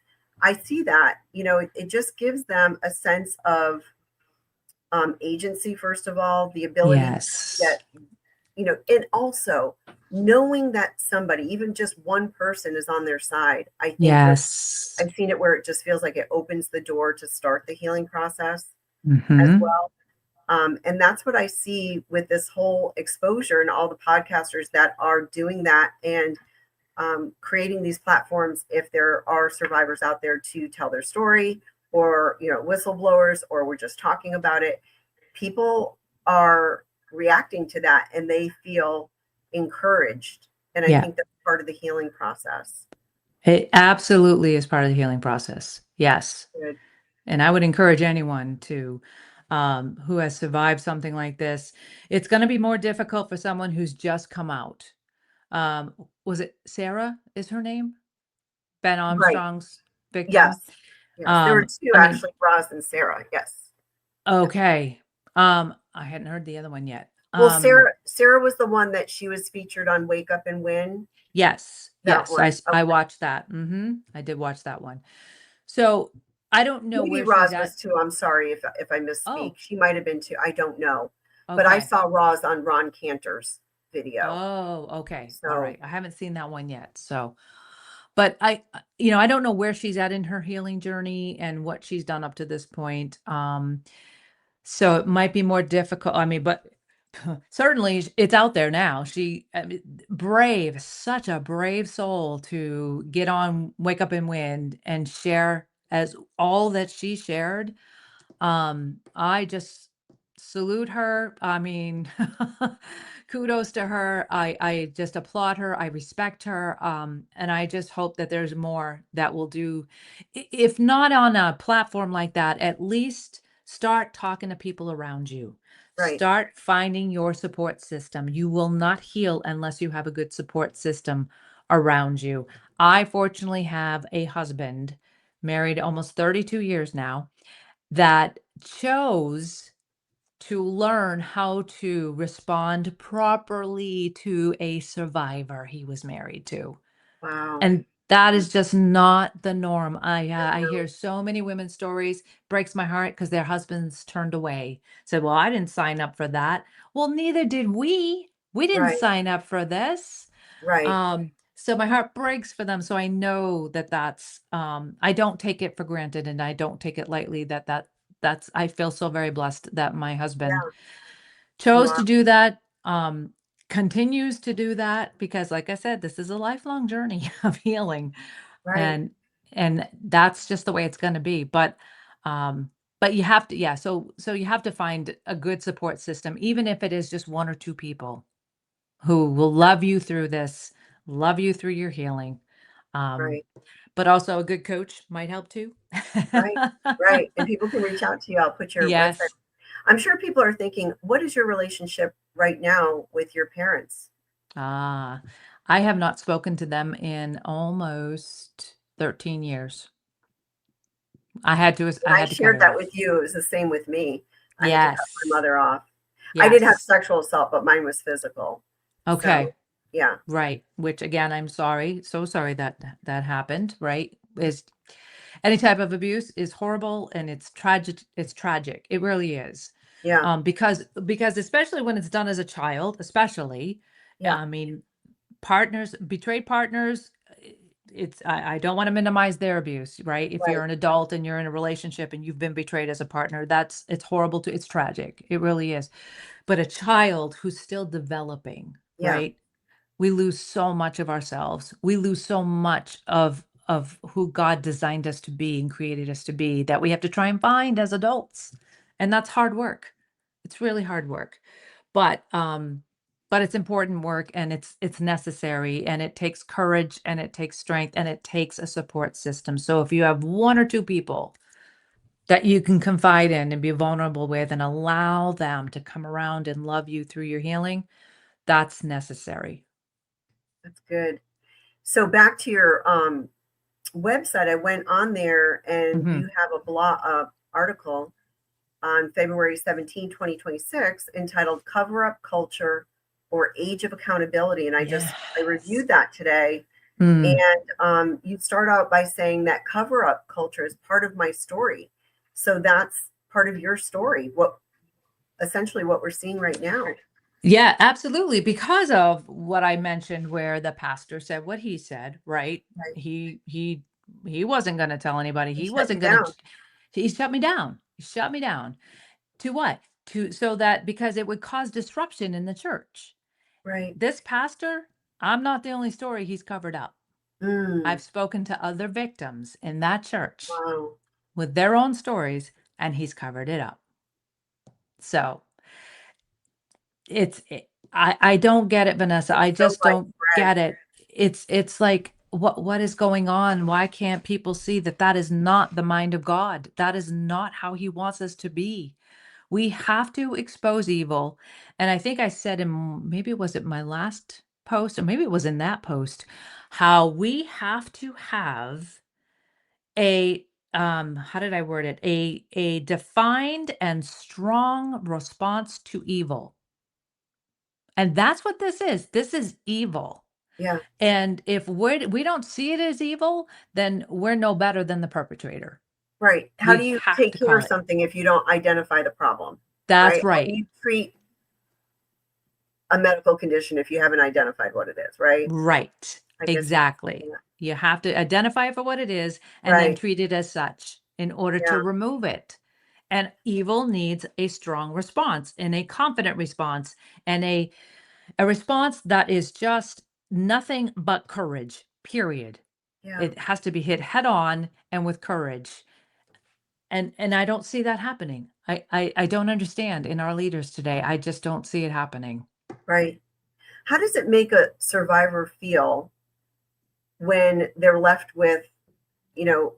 I see that, it just gives them a sense of agency, first of all, the ability to Yes. get, and also knowing that somebody, even just one person, is on their side. I think that Yes. I've seen it where it just feels like it opens the door to start the healing process as Mhm. well. And that's what I see with this whole exposure and all the podcasters that are doing that and creating these platforms. If there are survivors out there to tell their story, or whistleblowers, or we're just talking about it, people are reacting to that and they feel encouraged. And I Yeah. think that's part of the healing process. It absolutely is part of the healing process. Yes. Good. And I would encourage anyone to who has survived something like this. It's going to be more difficult for someone who's just come out. Was it Sarah is her name? Ben Right. Armstrong's Yes. victim. Yes. There were two I mean, actually, Roz and Sarah. Yes. Yes. okay. I hadn't heard the other one yet. Well, Sarah was the one that she was featured on Wake Up and Win. Yes, That yes, one. I Okay. watched that. I did watch that one. So I don't know Maybe where she's Roz at. was too. I'm sorry if I misspeak. Oh, She might have been too. I don't know. But I okay. saw Roz on Ron Cantor's video. Oh, okay. All So right. I haven't seen that one yet. So, but I don't know where she's at in her healing journey and what she's done up to this point. So it might be more difficult. I mean, but certainly it's out there now. I mean, brave, such a brave soul to get on Wake Up and Win and share as all that she shared. I just salute her. I mean, kudos to her. I just applaud her. I respect her. And I just hope that there's more that will do, if not on a platform like that, at least start talking to people around you. right, Start finding your support system. You will not heal unless you have a good support system around you. I fortunately have a husband, married almost 32 years now, that chose to learn how to respond properly to a survivor he was married to. wow. And that Yeah, is just not the norm. I I know. hear so many women's stories, breaks my heart because their husbands turned away. Said, "Well, I didn't sign up for that." Well, neither did we. We didn't Right, sign up for this. right. So my heart breaks for them, so I know that that's, I don't take it for granted, and I don't take it lightly that's I feel so very blessed that my husband Yeah. chose Wow. to do that, continues to do that because like I said, this is a lifelong journey of healing, Right. and and that's just the way it's gonna be, but you have to yeah, so you have to find a good support system, even if it is just 1 or 2 people who will Yeah. love you through this, love you through your healing. Um, Right. but also a good coach might help too. Right. Right. And people can reach out to you. I'll put your website. Yes. I'm sure people are thinking, what is your relationship right now with your parents? Ah, I have not spoken to them in almost 13 years. And I I had to cut shared it that off. with you. It was the same with me. I had to cut my Yes. mother off. I did have Yes. sexual assault, but mine was physical. So, Okay. yeah. Right. Which again, I'm sorry. So sorry that that happened, right? Is any type of abuse is horrible and it's tragic. It's tragic. It really is. Yeah. Because especially when it's done as a child, especially, Yeah. I mean, partners, betrayed partners, it's I don't want to minimize their abuse, right? If Right. you're an adult and you're in a relationship and you've been betrayed as a partner, that's it's horrible to it's tragic. It really is. But a child who's still developing, Yeah. right? We lose so much of ourselves. We lose so much of who God designed us to be and created us to be that we have to try and find as adults. And that's hard work. It's really hard work. But but it's important work and it's necessary and it takes courage and it takes strength and it takes a support system. So if you have 1 or 2 people that you can confide in and be vulnerable with and allow them to come around and love you through your healing, that's necessary. That's good. So back to your website, I went on there and Mhm. you have a blog article on February 17, 2026, entitled Cover Up Culture or Age of Accountability. And I Yes. reviewed that today. Mm. And you start out by saying that cover up culture is part of my story. So that's part of your story. What essentially what we're seeing right now. Yeah, absolutely, because of what I mentioned where the pastor said what he said, right? Right. He wasn't gonna tell anybody. He He shut you wasn't gonna down. ch he shut me down. He shut me down. To what? To so that because it would cause disruption in the church. Right. This pastor, I'm not the only story he's covered up. Mm, I've spoken to other victims in that church wow. with their own stories, and he's covered it up. So I don't get it, Vanessa. I It's so just don't widespread. get it. It's like, what is going on? Why can't people see that that is not the mind of God? That is not how he wants us to be. We have to expose evil. And I think I said in maybe was it my last post or maybe it was in that post, how we have to have a how did I word it? A defined and strong response to evil. And that's what this is. This is evil. Yeah. And if we don't see it as evil, then we're no better than the perpetrator. Right. How We do you have take to care call of it. something if you don't identify the problem? That's Right. How do right. you treat a medical condition if you haven't identified what it is? Right. Right. I guess it's Exactly. You have to identify it for what it is and then right. treat it as such in order to Yeah. remove it. And evil needs a strong response and a confident response and a response that is just nothing but courage, period. Yeah. It has to be hit head on and with courage. And I don't see that happening. I don't understand in our leaders today. I just don't see it happening. Right. How does it make a survivor feel when they're left with, you know,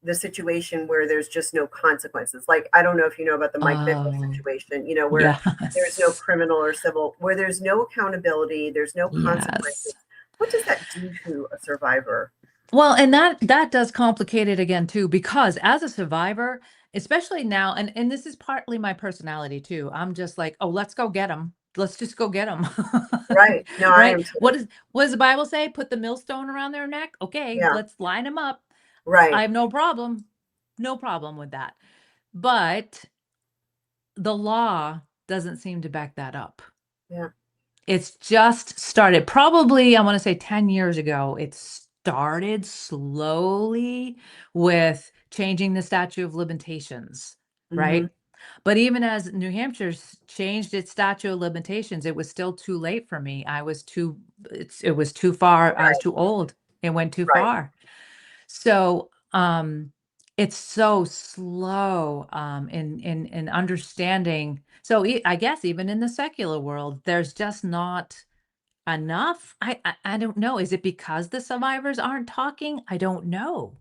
the situation where there's just no consequences? Like, I don't know if you know about the Mike Bickle Oh, situation, where there's no yes. criminal or civil, where there's no accountability, there's no consequences. Yes. What does that do to a survivor? Well, and that does complicate it again too, because as a survivor, especially now, and this is partly my personality too. I'm just like, oh, let's go get them. Let's just go get them. Right. No, I Right? am too. What does the Bible say? Put the millstone around their neck. Okay, Yeah. let's line them up. I Right. have no problem with that. But the law doesn't seem to back that up. Yeah. It's just started. Probably, I want to say 10 years ago, it started slowly with changing the statute of limitations, Hmm. right? But even as New Hampshire's changed its statute of limitations, it was still too late for me. It was too far. I was Right, too old. It went too right. far. So, it's so slow, in understanding. So I guess even in the secular world, there's just not enough. I don't know. Is it because the survivors aren't talking? I don't know.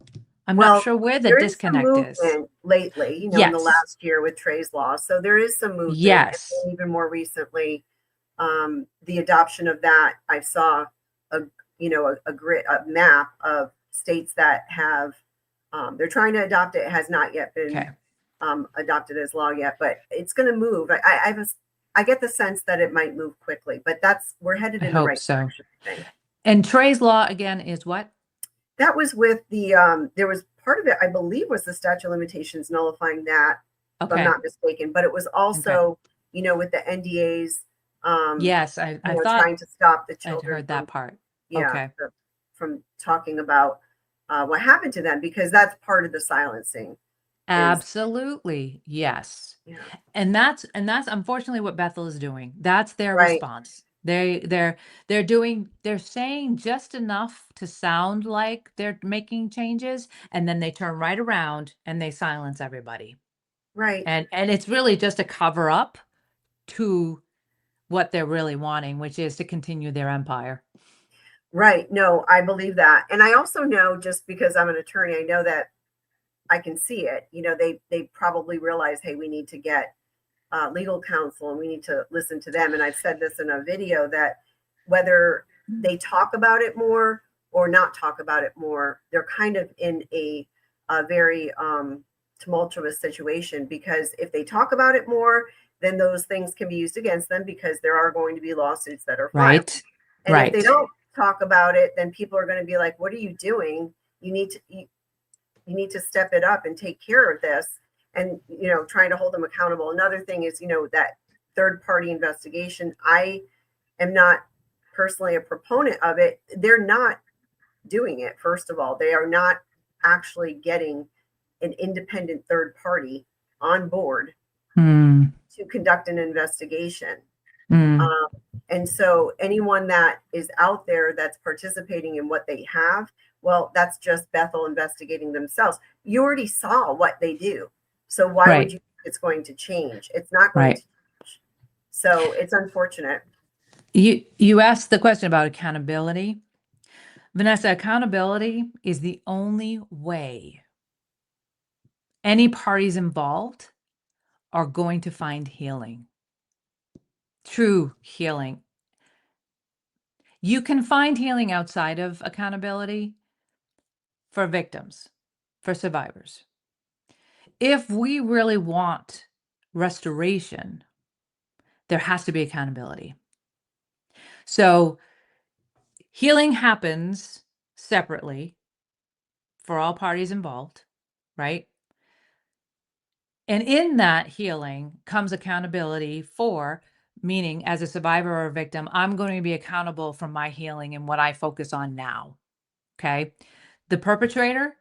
I'm not Well, sure where the there is some disconnect is. movement lately, in the Yes. last year with Trey's Law. So there is some movement, and Yes. then even more recently, the adoption of that. I saw a a grid, a map of states that have. They're trying to adopt it. It has not yet been Okay. adopted as law yet, but it's going to move. I get the sense that it might move quickly, but we're headed I in the hope right so. direction, I think. And Trey's Law again is what? That was with the there was part of it, I believe, was the statute of limitations nullifying that, if I'm Okay. not mistaken, but it was Okay. also, with the NDAs, Yes, I thought trying to stop the I'd children heard that from, part. yeah, Okay. from talking about what happened to them, because that's part of the silencing is, Absolutely. Yes. yeah, And that's unfortunately what Bethel is doing. That's their right, response. They're saying just enough to sound like they're making changes, and then they turn right around and they silence everybody. right, And it's really just a cover up to what they're really wanting, which is to continue their empire. right. No, I believe that. And I also know, just because I'm an attorney, I know that I can see it. They probably realize, hey, we need to get legal counsel, and we need to listen to them. And I've said this in a video, that whether they talk about it more or not talk about it more, they're kind of in a very tumultuous situation, because if they talk about it more, then those things can be used against them, because there are going to be lawsuits that are filed. Right? And if they Right. don't talk about it, then people are going to be like, what are you doing? You need to step it up and take care of this, and trying to hold them accountable. Another thing is, that third party investigation. I am not personally a proponent of it. They're not doing it. First of all, they are not actually getting an independent third party on board Hmm. to conduct an investigation. Hmm. um, and so anyone that is out there that's participating in what they have, well, that's just Bethel investigating themselves. You already saw what they do. So why would Right. you think it's going to change? It's not going to Right. change. So it's unfortunate. You asked the question about accountability. Vanessa, accountability is the only way any parties involved are going to find healing, true healing. You can find healing outside of accountability for victims, for survivors. If we really want restoration, there has to be accountability. So healing happens separately for all parties involved, right? And in that healing comes accountability for, meaning as a survivor or a victim, I'm going to be accountable for my healing and what I focus on now. Okay. The perpetrator,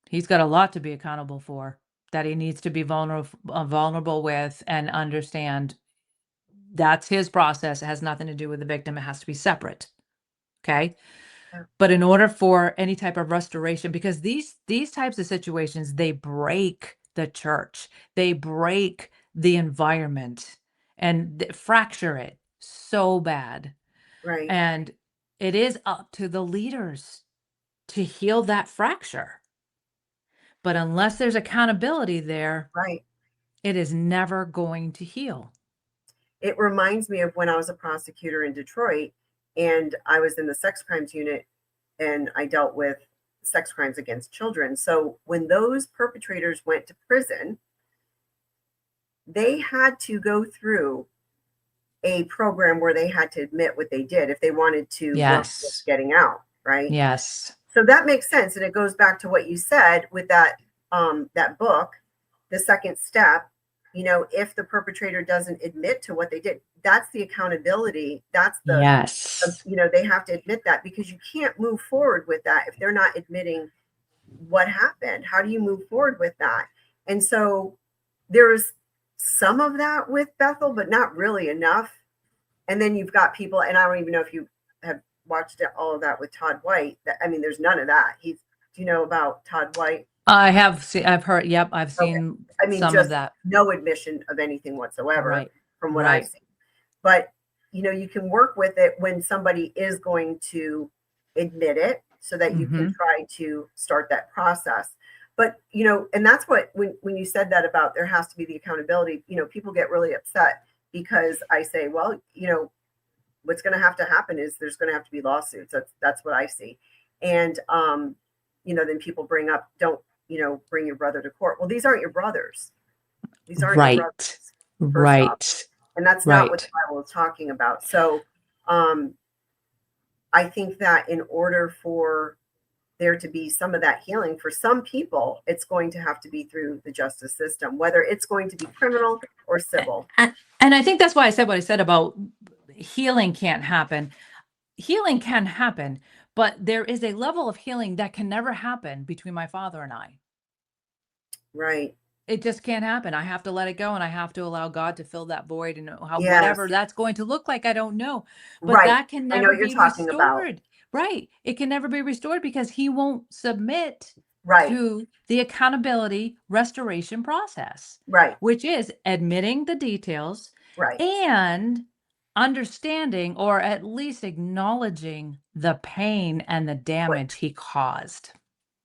he's got a lot to be accountable for, that he needs to be vulnerable with and understand that's his process. It has nothing to do with the victim. It has to be separate. Okay. Yeah, But in order for any type of restoration, because these types of situations, they break the church, they break the environment, and fracture it so bad. right, And it is up to the leaders to heal that fracture. But unless there's accountability there, right. it is never going to heal. It reminds me of when I was a prosecutor in Detroit, and I was in the sex crimes unit, and I dealt with sex crimes against children. So when those perpetrators went to prison, they had to go through a program where they had to admit what they did if they wanted to work with Yes. getting out, right? Yes. So that makes sense, and it goes back to what you said with that book, The Second Step. If the perpetrator doesn't admit to what they did, that's the accountability. That's Yes. they have to admit that, because you can't move forward with that if they're not admitting what happened. How do you move forward with that? And so there's some of that with Bethel, but not really enough. And then you've got people, and I don't even know if you have watched all of that with Todd White. There's none of that. Do you know about Todd White? I've heard, yep, I've Okay. seen some of Just that. no admission of anything whatsoever Right. from what I've Right. seen. But, you can work with it when somebody is going to admit it, so that you can try to start that process. But, and that's what, when you said that about there has to be the accountability, people get really upset because I say, well, what's going to have to happen is there's going to have to be lawsuits. That's what I see. And, then people bring up, don't, bring your brother to court. Well, these aren't your brothers. These aren't your brothers, first off. Right. And that's not what the Bible is talking about. So I think that in order for there to be some of that healing for some people, it's going to have to be through the justice system, whether it's going to be criminal or civil. And I think that's why I said what I said about healing can't happen. Healing can happen, but there is a level of healing that can never happen between my father and I. Right. It just can't happen. I have to let it go, and I have to allow God to fill that void, and whatever Yes. that's going to look like, I don't know. But Right. that can I know never what you're be talking about. restored. Right. It can never be restored because he won't submit Right. to the accountability restoration process, Right. which is admitting the details Right. and understanding, or at least acknowledging, the pain and the damage he caused.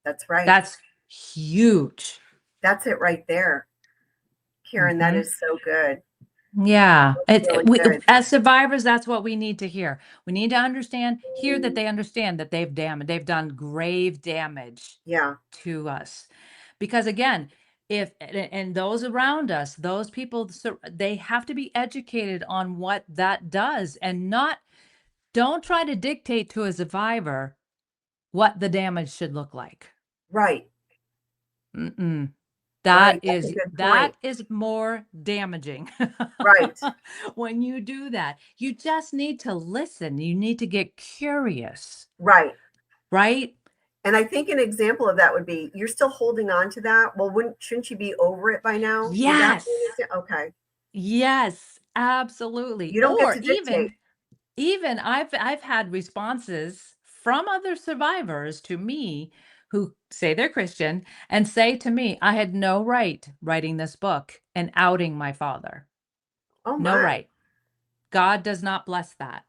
That's right. That's huge. That's it right there. Karen, that is so good. Yeah, That's really good. as survivors, that's what we need to hear. We need to hear that they understand that they've done grave damage Yeah. to us. Because again, if and those around us, those people, they have to be educated on what that does, and don't try to dictate to a survivor what the damage should look like. Right. Mm-mm. Right. That's a good point. That is more damaging. Right. When you do that, you just need to listen. You need to get curious, Right. right? And I think an example of that would be, you're still holding on to that. Well, shouldn't you be over it by now? Would that Yes. be an example? Okay. Yes, absolutely. You don't get Or to dictate. even I've had responses from other survivors to me who say they're Christian and say to me, I had no right writing this book and outing my father. Oh No my. right. God does not bless that.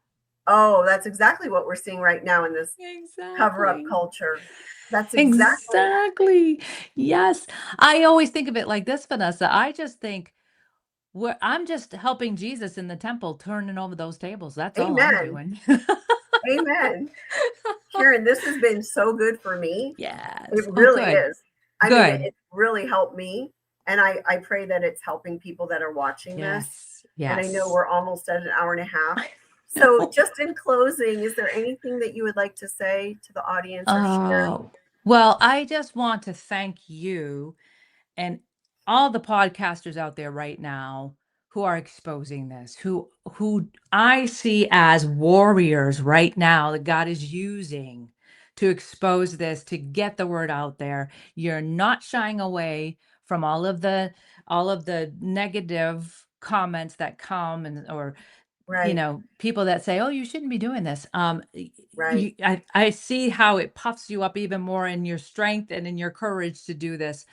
Oh, that's exactly what we're seeing right now in this cover-up Exactly. culture. That's exactly. Exactly. Yes. I always think of it like this, Vanessa. I just think I'm just helping Jesus in the temple, turning over those tables. That's all I'm Amen. doing. Amen. Karen, this has been so good for me. It Yes. Oh, really good. is. I mean, Good. it really helped me. And I pray that it's helping people that are watching this. Yes. And I know Yes. we're almost at an hour and a half. I So know. just in closing, is there anything that you would like to say to the audience or share? Oh, well, I just want to thank you and all the podcasters out there right now who are exposing this, who I see as warriors right now that God is using to expose this, to get the word out there. You're not shying away from all of the negative comments that come, and or Right. people that say, oh, you shouldn't be doing this. Right. I see how it puffs you up even more in your strength and in your courage to do this.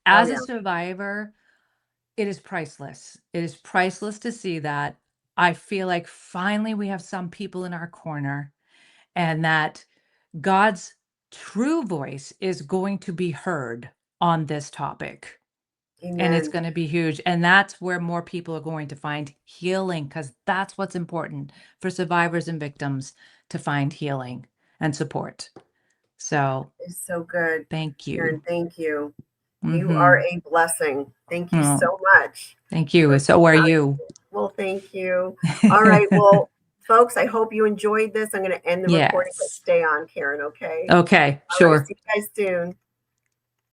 Oh As a yeah. survivor, it is priceless. It is priceless to see that. I feel like finally we have some people in our corner, and that God's true voice is going to be heard on this topic. And it's Amen. going to be huge. And that's where more people are going to find healing, because that's what's important for survivors and victims, to find healing and support. So It's so good. thank Karen, you. thank you. You are Hmm. a blessing. Thank you Oh, so much thank you. for So are being you. out. Well, thank you. All right. Well, folks, I hope you enjoyed this. I'm going to end the recording, but Yes. stay on, Karen, okay? Okay, All right. sure. See you guys soon.